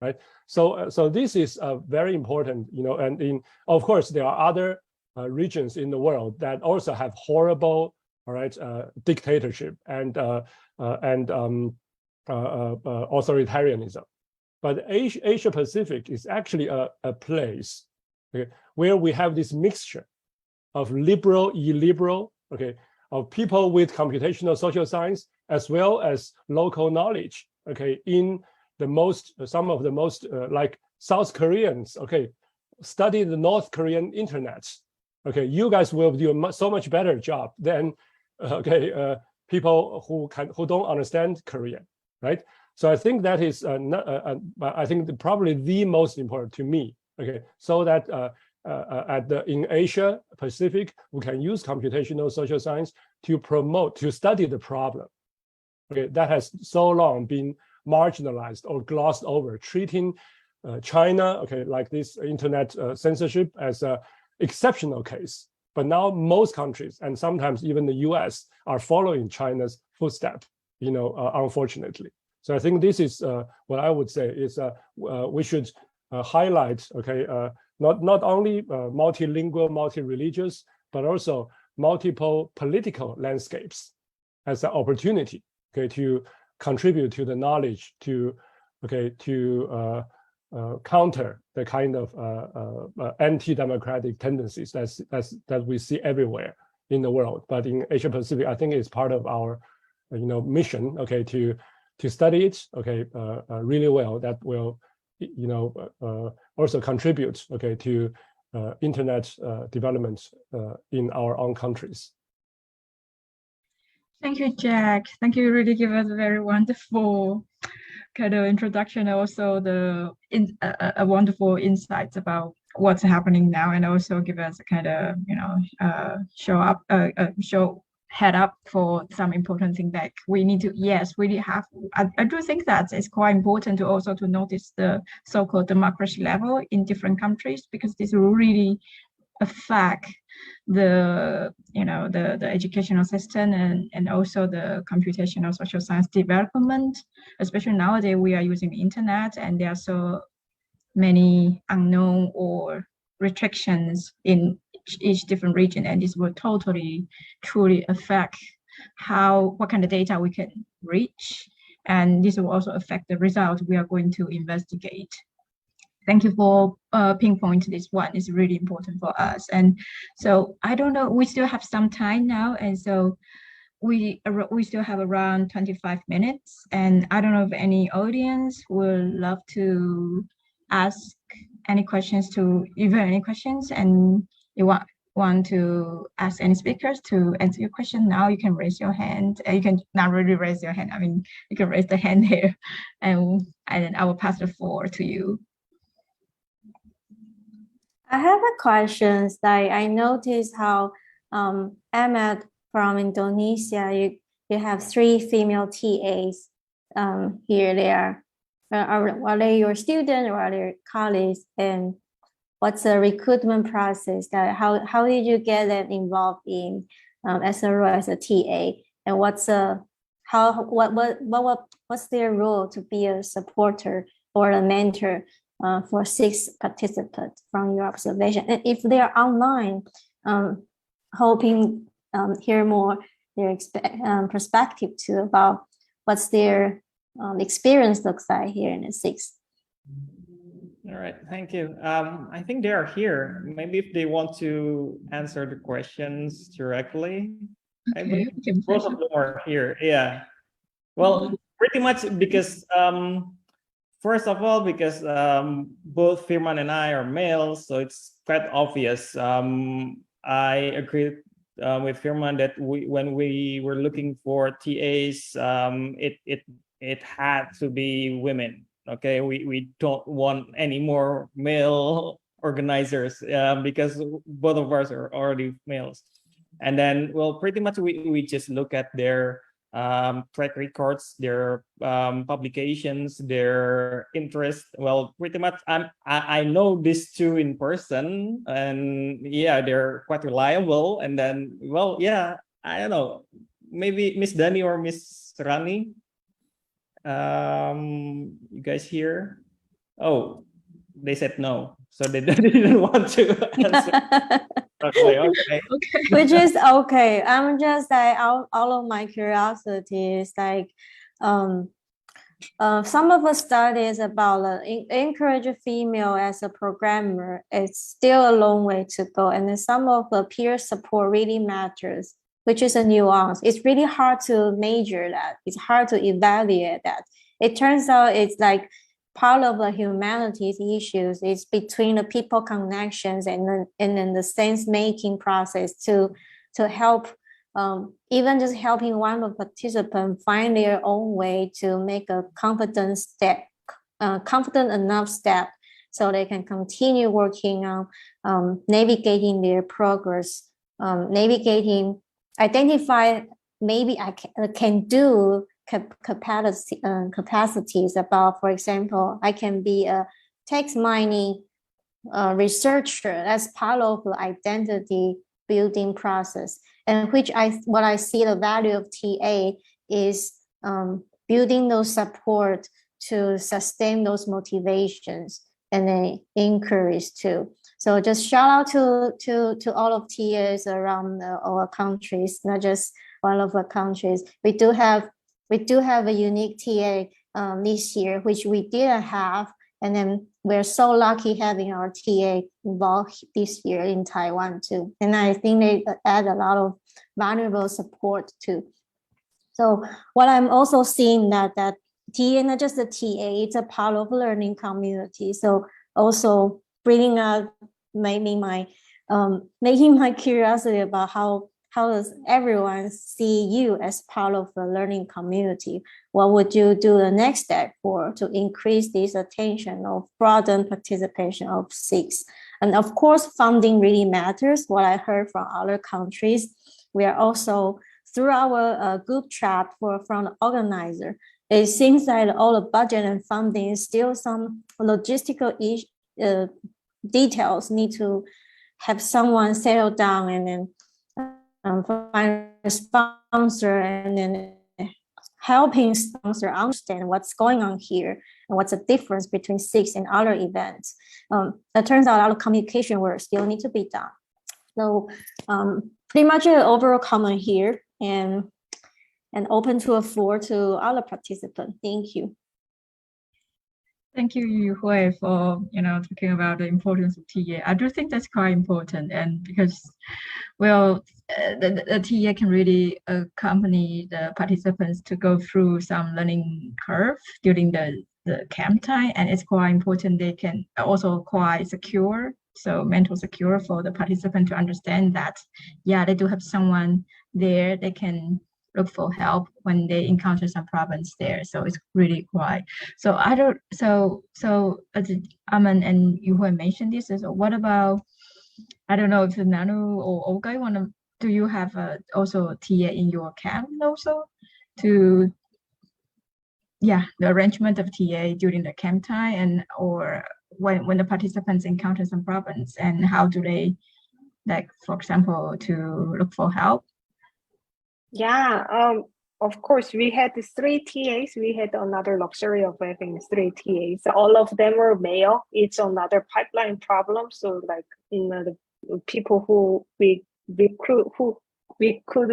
right? So this is very important, and of course there are other regions in the world that also have horrible, dictatorship and authoritarianism. But Asia Pacific is actually a place where we have this mixture of liberal, illiberal, of people with computational social science as well as local knowledge, in some of the most like South Koreans, study the North Korean internet. You guys will do a so much better job than people who don't understand Korean, right? So I think that is I think probably the most important to me. So that in Asia Pacific, we can use computational social science to study the problem. That has so long been marginalized or glossed over, treating China, okay, like this internet censorship as an exceptional case. But now most countries, and sometimes even the US, are following China's footstep, unfortunately. So I think this is what I would say is we should highlight, okay, not only multilingual, multi-religious, but also multiple political landscapes as an opportunity, okay, to contribute to the knowledge, to counter the kind of anti-democratic tendencies that we see everywhere in the world. But in Asia Pacific, I think it's part of our mission, okay, to study it, okay, really well. That will also contribute, okay, to internet development in our own countries. Thank you, Jack. Thank you. Really give us a very wonderful kind of introduction, also a wonderful insights about what's happening now, and also give us a kind of show head up for some important thing that we need to really have. I do think that it's quite important to also to notice the so-called democracy level in different countries, because this will really affect the educational system and also the computational social science development. Especially nowadays, we are using the internet, and there are so many unknown or restrictions in each different region, and this will totally truly affect what kind of data we can reach, and this will also affect the result we are going to investigate. Thank you for pinpointing this one. It's really important for us. And so I don't know, we still have some time now, and so we still have around 25 minutes, and I don't know if any audience would love to ask any questions, and you want to ask any speakers to answer your question. Now you can raise your hand. You can not really raise your hand. I mean, you can raise the hand here, and then I will pass the floor to you. I have a question. Like, I noticed how Ahmed from Indonesia, you have 3 female TAs here. Are they your students or are they colleagues? And what's the recruitment process? How did you get them involved in as a role as a TA? And what's their role to be a supporter or a mentor for SICSS participants from your observation? And if they are online, hoping hear more their perspective too about what's their experience looks like here in the SICSS. All right, thank you. I think they are here. Maybe if they want to answer the questions directly. Okay. I believe both of them are here. Yeah. Well, pretty much because first of all, because both Firman and I are males, so it's quite obvious. I agree with Firman that when we were looking for TAs, it had to be women. Okay, we don't want any more male organizers because both of us are already males. And then, well, pretty much we just look at their track records, their publications, their interest. Well, pretty much I know these 2 in person, and yeah, they're quite reliable. And then, well, yeah, I don't know, maybe Miss Dani or Miss Rani. You guys here? Oh, they said no, so they didn't want to answer. Okay. Which is okay. I'm just like all of my curiosity is like some of the studies about encourage a female as a programmer. It's still a long way to go, and then some of the peer support really matters, which is a nuance. It's really hard to measure that. It's hard to evaluate that. It turns out it's like part of the humanities issues is between the people connections and then the sense making process to help even just helping one of the participants find their own way to make a confident enough step so they can continue working on navigating their progress, identify maybe I can do capacities about, for example, I can be a text mining researcher as part of the identity building process, and what I see the value of TA is building those support to sustain those motivations and then inquiries too. So just shout out to all of TAs around our countries, not just one of the countries. We do have a unique TA this year, which we didn't have, and then we're so lucky having our TA involved this year in Taiwan too. And I think they add a lot of valuable support too. So what I'm also seeing that TA, not just a TA, it's a part of learning community. So also bringing up making my curiosity about how does everyone see you as part of the learning community? What would you do the next step to increase this attention of broaden participation of SICSS? And of course, funding really matters. What I heard from other countries, we are also through our group chat from the organizer. It seems that all the budget and funding is still some logistical details need to have someone settle down and then find a sponsor and then helping sponsor understand what's going on here and what's the difference between SICSS and other events. It turns out a lot of communication work still need to be done. So pretty much an overall comment here and open to a floor to other participants. Thank you. Thank you, Yu Hui, for talking about the importance of TA. I do think that's quite important, and because, well, the TA can really accompany the participants to go through some learning curve during the camp time, and it's quite important. They can also quite secure, so mental secure for the participant to understand that, yeah, they do have someone there they can look for help when they encounter some problems there. So it's really quite. So as Aman and Yu Hui mentioned this, is what about, I don't know if Nanu or Olga do you have also a TA in your camp also to, yeah, the arrangement of TA during the camp time and or when the participants encounter some problems, and how do they, like, for example, to look for help? Yeah, of course, we had 3 TAs. We had another luxury of having 3 TAs. All of them were male. It's another pipeline problem. So, like, the people who we could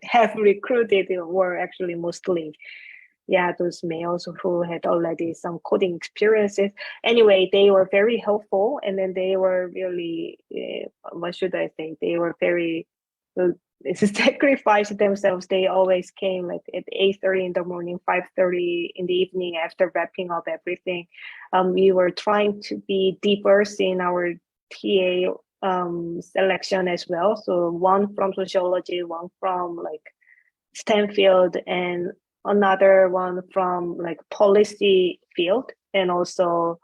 have recruited were actually mostly, yeah, those males who had already some coding experiences. Anyway, they were very helpful, and then they were really, what should I say? They were very sacrifice themselves. They always came like at 8:30 in the morning, 5:30 in the evening after wrapping up everything. We were trying to be diverse in our TA selection as well. So one from sociology, one from like STEM field, and another one from like policy field. And also,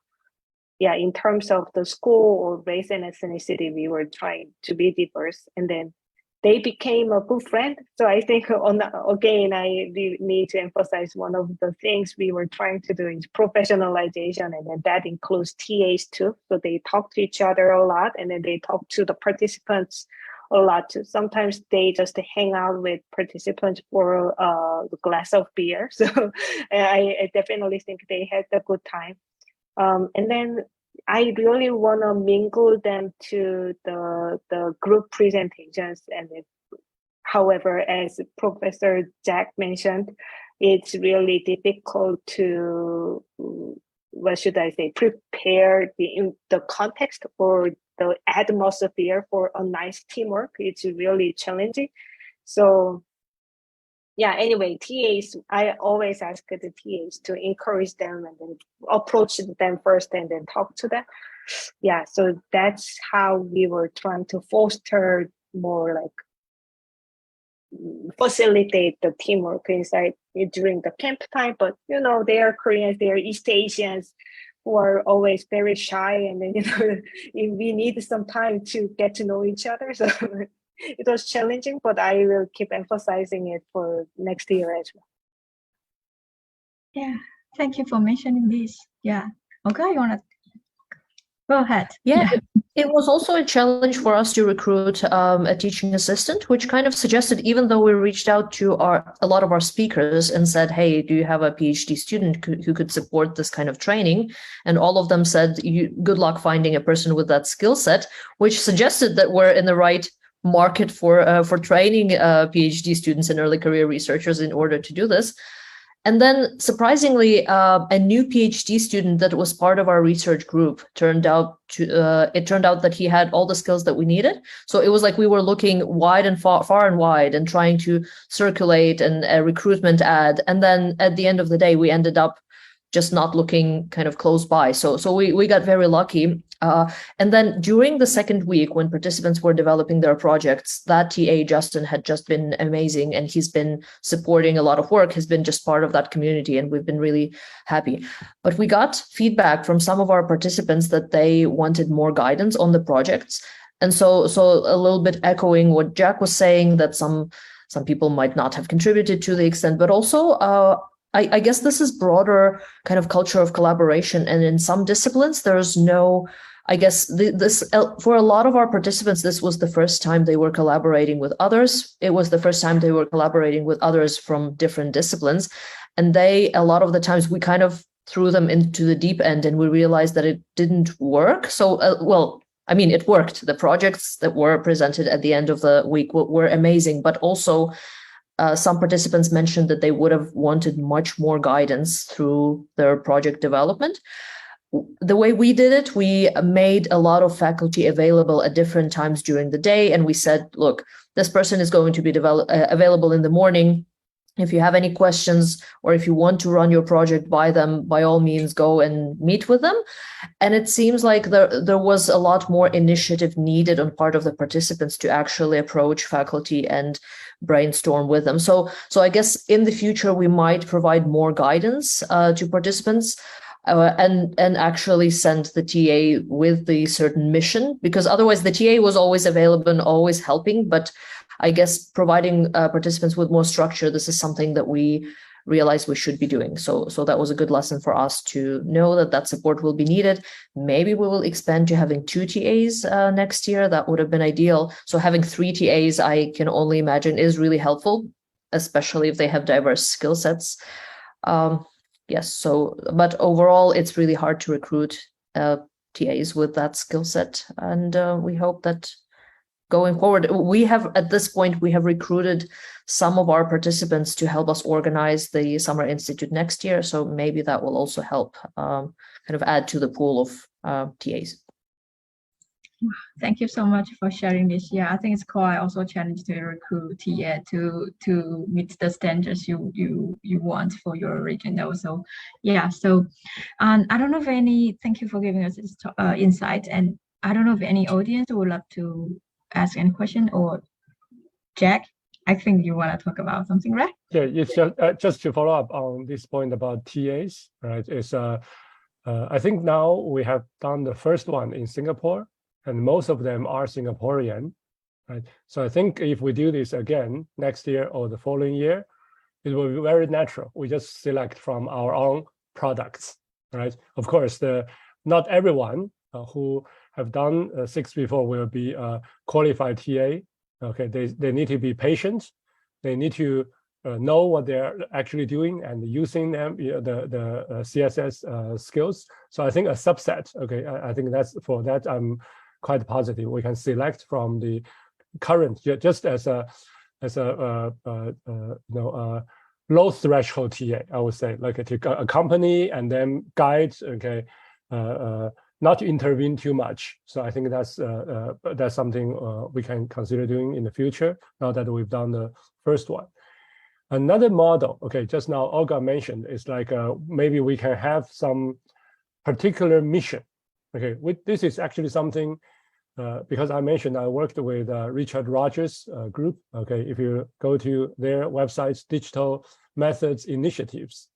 yeah, in terms of the school or race and ethnicity, we were trying to be diverse. And then they became a good friend. So I think again, I need to emphasize one of the things we were trying to do is professionalization, and then that includes TAs too. So they talk to each other a lot, and then they talk to the participants a lot too. Sometimes they just hang out with participants for a glass of beer. So I definitely think they had a good time. And then I really want to mingle them to the group presentations. And however, as Professor Jack mentioned, it's really difficult to, what should I say, prepare the context or the atmosphere for a nice teamwork. It's really challenging. So yeah, anyway, TAs, I always ask the TAs to encourage them and then approach them first and then talk to them. Yeah, so that's how we were trying to foster more like facilitate the teamwork inside during the camp time. But they are Koreans, they are East Asians who are always very shy, and then we need some time to get to know each other. So it was challenging, but I will keep emphasizing it for next year as well. Yeah, thank you for mentioning this. Yeah. Okay, you wanna go ahead? Yeah, it was also a challenge for us to recruit a teaching assistant, which kind of suggested, even though we reached out to a lot of our speakers and said, hey, do you have a PhD student who could support this kind of training? And all of them said, good luck finding a person with that skill set, which suggested that we're in the right market for training PhD students and early career researchers in order to do this. And then, surprisingly, a new PhD student that was part of our research group turned out that he had all the skills that we needed. So it was like we were looking wide and far and wide and trying to circulate a recruitment ad. And then at the end of the day, we ended up just not looking kind of close by. So we got very lucky. And then during the second week, when participants were developing their projects, that TA, Justin, had just been amazing. And he's been supporting a lot of work, has been just part of that community. And we've been really happy. But we got feedback from some of our participants that they wanted more guidance on the projects. And so a little bit echoing what Jack was saying, that some people might not have contributed to the extent, but also I guess this is broader kind of culture of collaboration. And in some disciplines, there's no, I guess this for a lot of our participants, this was the first time they were collaborating with others. It was the first time they were collaborating with others from different disciplines. And a lot of the times we kind of threw them into the deep end and we realized that it didn't work. So, it worked. The projects that were presented at the end of the week were amazing, but also some participants mentioned that they would have wanted much more guidance through their project development. The way we did it, we made a lot of faculty available at different times during the day. And we said, look, this person is going to be available in the morning. If you have any questions or if you want to run your project by them, by all means, go and meet with them. And it seems like there was a lot more initiative needed on part of the participants to actually approach faculty and brainstorm with them. So I guess in the future, we might provide more guidance to participants and actually send the TA with the certain mission, because otherwise the TA was always available and always helping. But I guess providing participants with more structure, this is something that we realized we should be doing. So that was a good lesson for us to know that support will be needed. Maybe we will expand to having 2 TAs next year. That would have been ideal. So having 3 TAs, I can only imagine, is really helpful, especially if they have diverse skill sets. Yes. But overall, it's really hard to recruit TAs with that skill set. And we hope that going forward, at this point, we have recruited some of our participants to help us organize the Summer Institute next year. So maybe that will also help kind of add to the pool of TAs. Thank you so much for sharing this. Yeah, I think it's quite also a challenge to recruit TA to meet the standards you want for your region also. Yeah, so I don't know if thank you for giving us this insight. And I don't know if any audience would love to ask any question, or Jack, I think you want to talk about something, right? Yeah, it's just to follow up on this point about TAs, right? I think now we have done the first one in Singapore, and most of them are Singaporean, right? So I think if we do this again next year or the following year, it will be very natural. We just select from our own products, right? Of course, not everyone who have done SICSS before will be a qualified TA. Okay, they need to be patient. They need to know what they're actually doing and using them, the CSS skills. So I think a subset. Okay, I think for that I'm quite positive. We can select from the current, just as a low threshold TA. I would say, like to accompany and then guide. Okay. Not to intervene too much. So I think that's something we can consider doing in the future, now that we've done the first one. Another model, okay, just now Olga mentioned, is like maybe we can have some particular mission. Okay, this is actually something, because I mentioned I worked with Richard Rogers' group. Okay, if you go to their websites, Digital Methods Initiatives,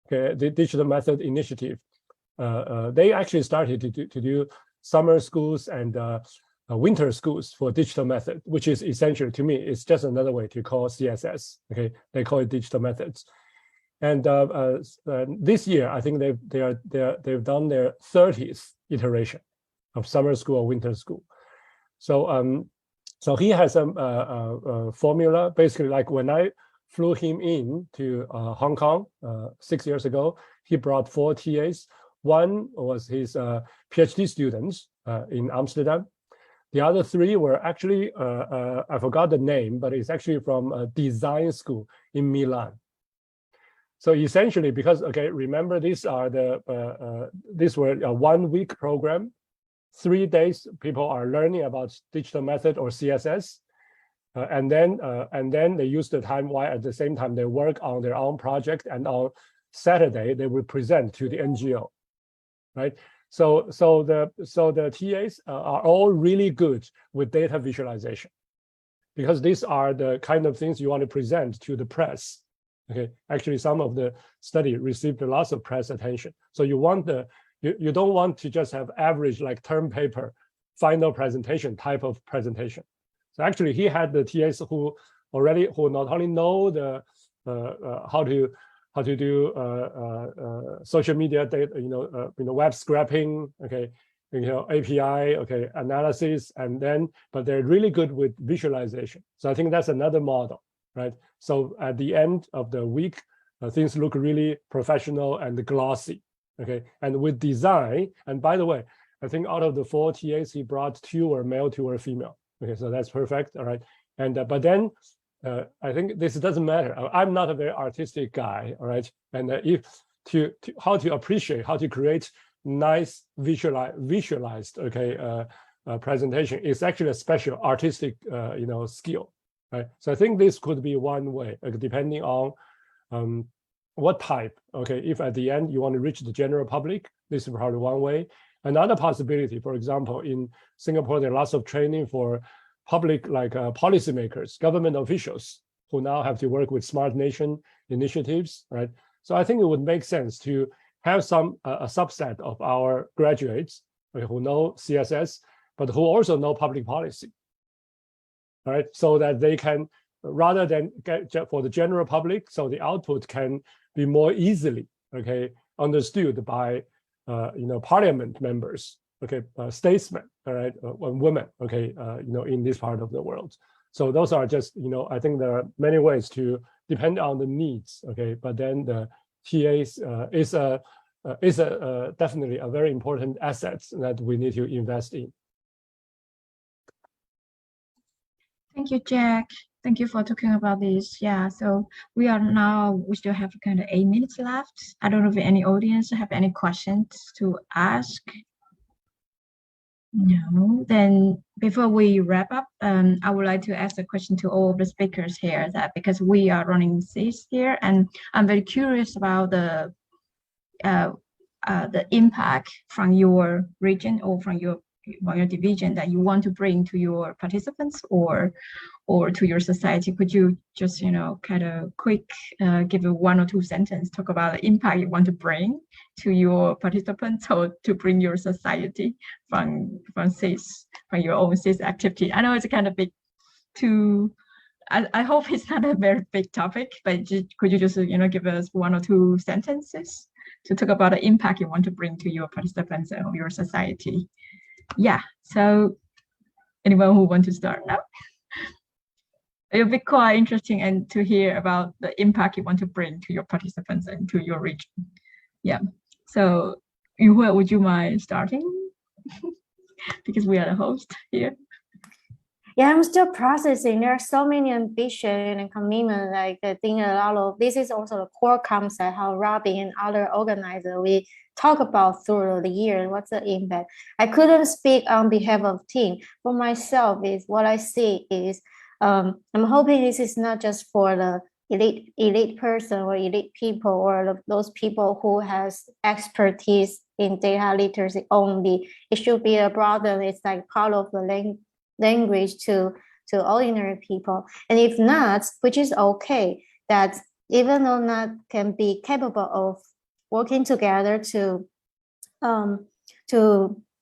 okay, the Digital Method Initiative, they actually started to do summer schools and winter schools for digital method, which is essentially, to me, it's just another way to call CSS. Okay, they call it digital methods. And this year, I think they've done their 30th iteration of summer school or winter school. So so he has a formula, basically, like when I flew him in to Hong Kong 6 years ago, he brought 4 TAs. One was his PhD students in Amsterdam. The other 3 were actually, I forgot the name, but it's actually from a design school in Milan. So essentially, because, okay, remember these are these were a 1-week program. 3 days, people are learning about digital method or CSS. And then they use the time while at the same time they work on their own project, and on Saturday they will present to the NGO, right? So the TAs are all really good with data visualization, because these are the kind of things you want to present to the press. Okay, actually, some of the study received lots of press attention. So you want you don't want to just have average like term paper, final presentation type of presentation. So actually, he had the TAs who not only know the how to do social media data, web scraping, okay, API, okay, analysis, but they're really good with visualization. So I think that's another model, right? So at the end of the week, things look really professional and glossy, okay? And with design, and by the way, I think out of the 4 TAs, he brought 2 were male, 2 were female. Okay, so that's perfect, all right? And but then I think this doesn't matter. I'm not a very artistic guy, all right? And how to appreciate, how to create nice visualized, okay, presentation is actually a special artistic, skill, right? So I think this could be one way, depending on what type. Okay, if at the end you want to reach the general public, this is probably one way. Another possibility, for example, in Singapore, there are lots of training for public, like policymakers, government officials, who now have to work with smart nation initiatives, right? So I think it would make sense to have a subset of our graduates who know CSS, but who also know public policy, all right? So that they can, rather than get for the general public, so the output can be more easily, okay, understood by parliament members, okay, statesmen, all right, women, okay, in this part of the world. So those are just, I think there are many ways to depend on the needs, okay, but then the TAs is definitely a very important asset that we need to invest in. Thank you, Jack. Thank you for talking about this. Yeah, so we still have kind of 8 minutes left. I don't know if any audience have any questions to ask. No, then before we wrap up, I would like to ask a question to all of the speakers here, that because we are running SICSS here, and I'm very curious about the impact from your region or from your division that you want to bring to your participants or to your society. Could you just kind of quick give a 1 or 2 sentences, talk about the impact you want to bring to your participants or to bring your society from SICSS, from your own SICSS activity? I know it's kind of big to I hope it's not a very big topic, but could you just give us 1 or 2 sentences to talk about the impact you want to bring to your participants and your society? Yeah, so anyone who wants to start now? It'll be quite interesting and to hear about the impact you want to bring to your participants and to your region. Yeah, so Yuhua, would you mind starting? Because we are the host here. Yeah, I'm still processing. There are so many ambition and commitment. Like I think a lot of this is also the core concept how Robin and other organizers we talk about through the year. What's the impact? I couldn't speak on behalf of team. For myself, is what I see is I'm hoping this is not just for the elite person or elite people or those people who has expertise in data literacy only. It should be a broader. It's like part of the language to ordinary people. And if not, which is okay, that even though not can be capable of working together to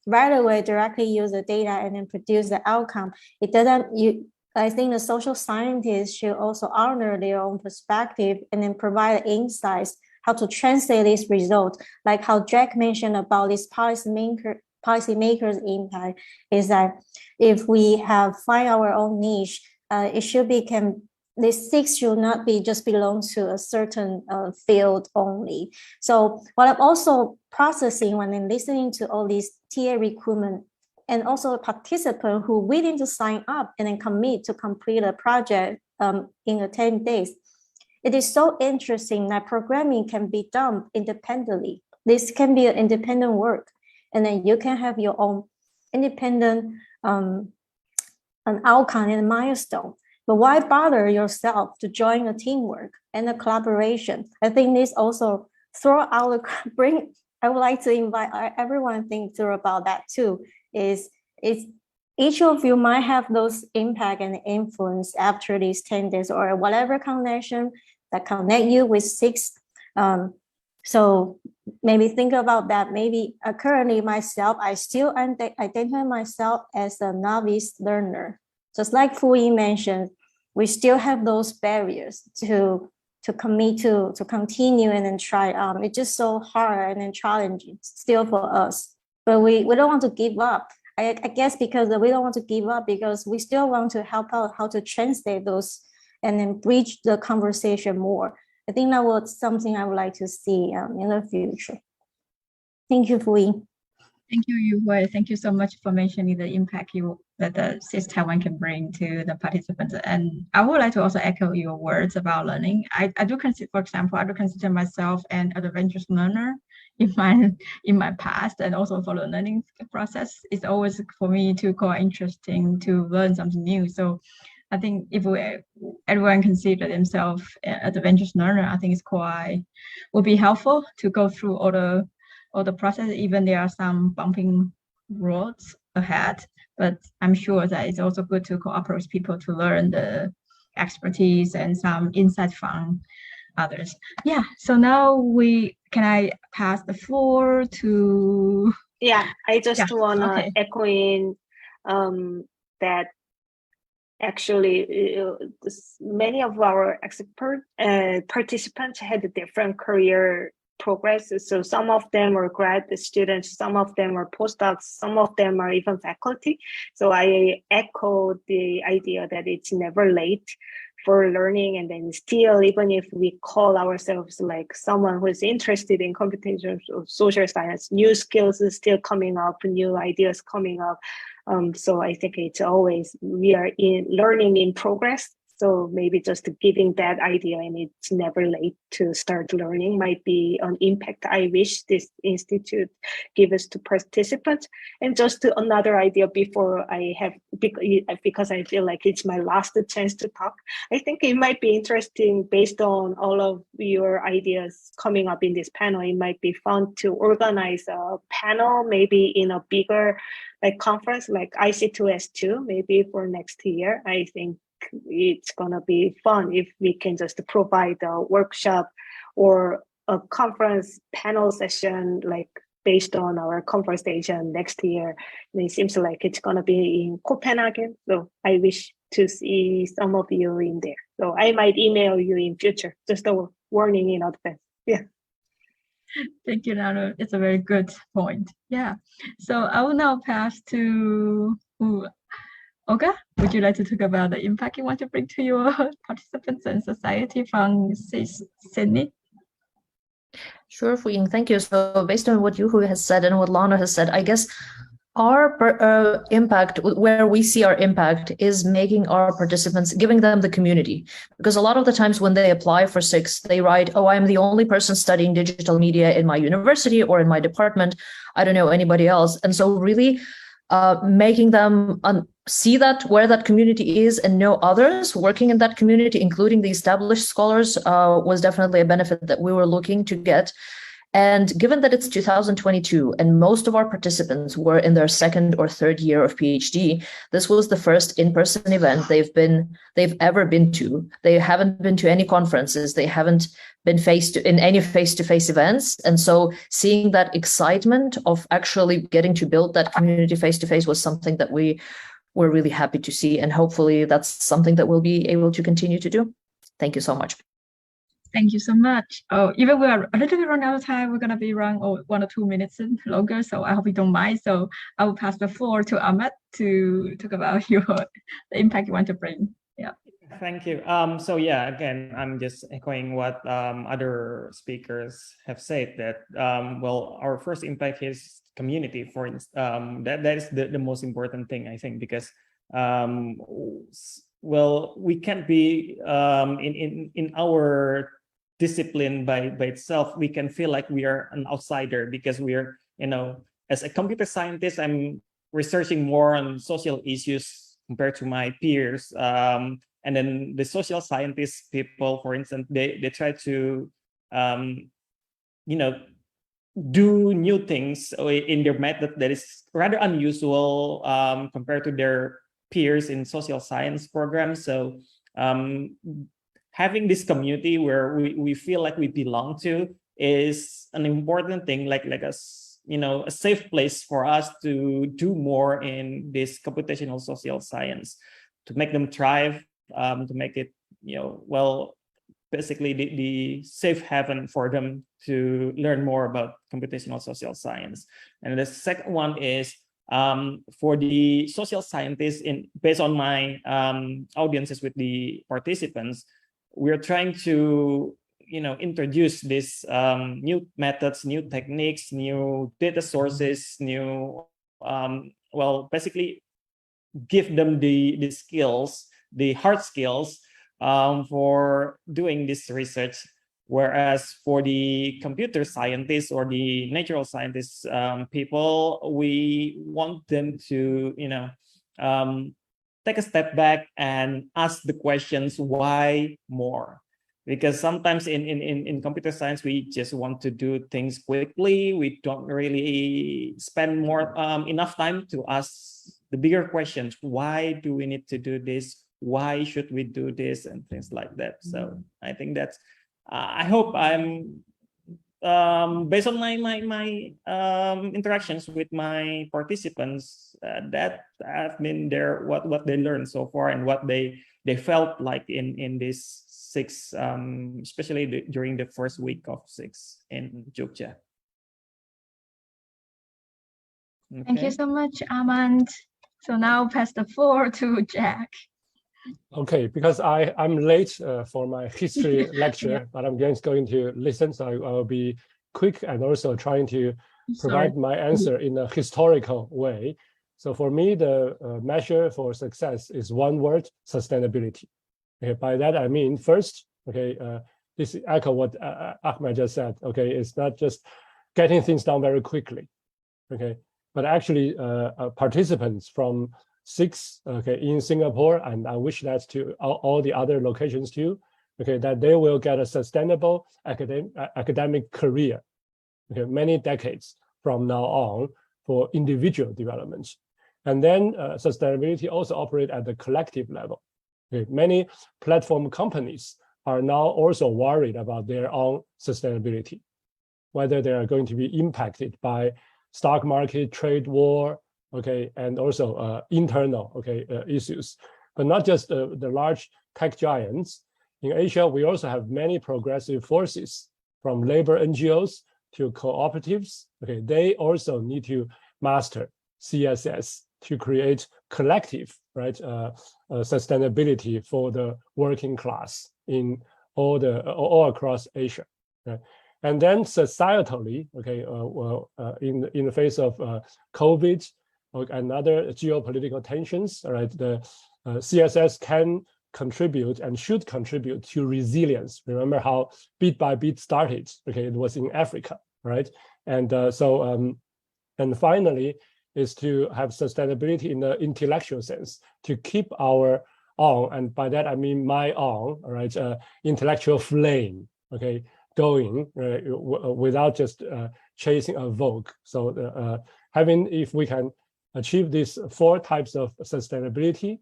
right away directly use the data and then produce the outcome, it doesn't I think the social scientists should also honor their own perspective and then provide insights how to translate these results. Like how Jack mentioned about this policymakers' impact is that if we have find our own niche, it should become this SICSS should not be just belong to a certain field only. So what I'm also processing when I'm listening to all these TA recruitment and also a participant who willing to sign up and then commit to complete a project in 10 days. It is so interesting that programming can be done independently. This can be an independent work, and then you can have your own independent an outcome and milestone. But why bother yourself to join a teamwork and a collaboration? I think this also throw out bring. I would like to invite everyone to think through about that too. Is each of you might have those impact and influence after these 10 days or whatever connection that connect you with SICSS. So maybe think about that. Maybe currently myself, I still identify myself as a novice learner. Just like Fu Ying mentioned, we still have those barriers to commit to continue and then try. It's just so hard and then challenging still for us. But we don't want to give up. I guess because we don't want to give up because we still want to help out how to translate those and then bridge the conversation more. I think that was something I would like to see in the future. Thank you, Fu Ying. Thank you, Yu Hui. Thank you so much for mentioning the impact that the SICSS Taiwan can bring to the participants. And I would like to also echo your words about learning. I do consider, for example, I do consider myself an adventurous learner in my past, and also for the learning process. It's always for me quite interesting to learn something new. So I think if everyone consider themselves an adventurous learner, I think it's would be helpful to go through all the process, even there are some bumping roads ahead. But I'm sure that it's also good to cooperate with people to learn the expertise and some insights from others. Yeah, so now can I pass the floor to... Yeah, I just want to echo in that actually many of our participants had different career progress. So some of them were grad students, some of them were postdocs, some of them are even faculty. So I echo the idea that it's never late for learning, and then still, even if we call ourselves like someone who is interested in computational or social science, new skills is still coming up, new ideas coming up. So I think it's always, we are learning in progress. So maybe just giving that idea, and it's never late to start learning, might be an impact I wish this institute gives to participants. And just another idea before I have, because I feel like it's my last chance to talk, I think it might be interesting based on all of your ideas coming up in this panel. It might be fun to organize a panel, maybe in a bigger conference like IC2S2, maybe for next year. I think it's gonna be fun if we can just provide a workshop or a conference panel session based on our conversation next year. And it seems like it's gonna be in Copenhagen, so I wish to see some of you in there. So I might email you in future, just a warning in advance. Yeah. Thank you, Nano. It's a very good point. Yeah. So I will now pass to Olga. Would you like to talk about the impact you want to bring to your participants and society from SICSS Sydney? Sure, Fu Ying, thank you. So based on what Yu Hui has said and what Lana has said, I guess our impact, where we see our impact, is making our participants, giving them the community. Because a lot of the times when they apply for SICSS, they write, oh, I'm the only person studying digital media in my university or in my department. I don't know anybody else. And so really making them see that where that community is and know others working in that community, including the established scholars, was definitely a benefit that we were looking to get. And given that it's 2022 and most of our participants were in their second or third year of PhD, this was the first in-person event they've ever been to. They haven't been to any conferences. They haven't been in any face-to-face events. And so seeing that excitement of actually getting to build that community face-to-face was something that we we're really happy to see. And hopefully that's something that we'll be able to continue to do. Thank you so much. Thank you so much. Oh, even we're a little bit run out of time, we're gonna be around 1 or 2 minutes longer. So I hope you don't mind. So I will pass the floor to Ahmed to talk about the impact you want to bring. Yeah. Thank you. So yeah, again, I'm just echoing what other speakers have said, that well, our first impact is community. For that is the most important thing, I think, because well, we can't be in our discipline by itself. We can feel like we are an outsider because we are, as a computer scientist, I'm researching more on social issues compared to my peers. And then the social scientist people, for instance, they try to, do new things in their method that is rather unusual compared to their peers in social science programs. So having this community where we feel like we belong to is an important thing, like a safe place for us to do more in this computational social science, to make them thrive, to make it, well, basically the safe haven for them to learn more about computational social science. And the second one is for the social scientists, based on my audiences with the participants, we're trying to introduce these new methods, new techniques, new data sources, new well, basically give them the skills, the hard skills for doing this research. Whereas for the computer scientists or the natural scientists people, we want them to take a step back and ask the questions, why more? Because sometimes in computer science, we just want to do things quickly. We don't really spend more enough time to ask the bigger questions. Why do we need to do this? Why should we do this? And things like that. So I think that's, I hope I'm, based on my interactions with my participants, that have been there, what they learned so far and what they felt like in this SICSS, especially during the first week of SICSS in Jogja. Okay. Thank you so much, Ahmed. So now pass the floor to Jack. Okay, because I'm late for my history lecture, Yeah. but I'm just going to listen, so I will be quick and also trying to provide my answer in a historical way. So for me, the measure for success is one word: sustainability. Okay, by that I mean, first, okay, this echo what Ahmed just said. Okay, it's not just getting things done very quickly. Okay, but actually participants from SICSS, okay, in Singapore, and I wish that to all the other locations too, okay, that they will get a sustainable academic career, okay, many decades from now on for individual development. And then sustainability also operate at the collective level. Okay, many platform companies are now also worried about their own sustainability, whether they are going to be impacted by stock market, trade war, okay, and also internal, okay, issues. But not just the large tech giants. In Asia, we also have many progressive forces, from labor NGOs to cooperatives. Okay, they also need to master CSS to create collective, right, sustainability for the working class in all across Asia. Right? And then societally, okay, in the face of COVID and other geopolitical tensions, right, the CSS can contribute and should contribute to resilience. Remember how bit by bit started? Okay, it was in Africa, right? And and finally, is to have sustainability in the intellectual sense, to keep our own, and by that I mean my own, right, intellectual flame, okay, going without just chasing a vogue. So if we can achieve these 4 types of sustainability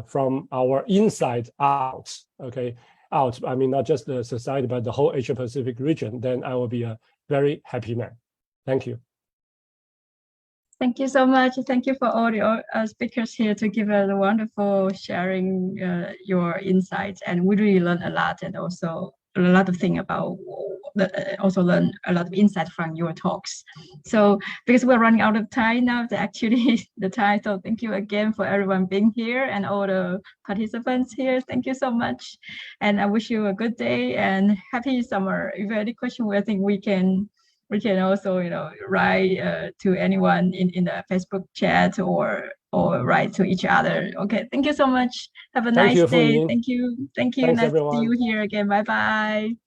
from our inside out, okay, out, I mean, not just the society, but the whole Asia Pacific region, then I will be a very happy man. Thank you. Thank you so much. Thank you for all the speakers here to give us a wonderful sharing your insights, and we really learned a lot, and also a lot of things about also learn a lot of insight from your talks. So because we're running out of time now, actually the time. So thank you again for everyone being here and all the participants here. Thank you so much, and I wish you a good day and happy summer. If you have any question, I think we can also, write to anyone in the Facebook chat or write to each other. Okay, thank you so much. Have a Thank nice you, day. Fu-Ying. Thank you. Thanks, Nice to see you everyone. here again. Bye bye.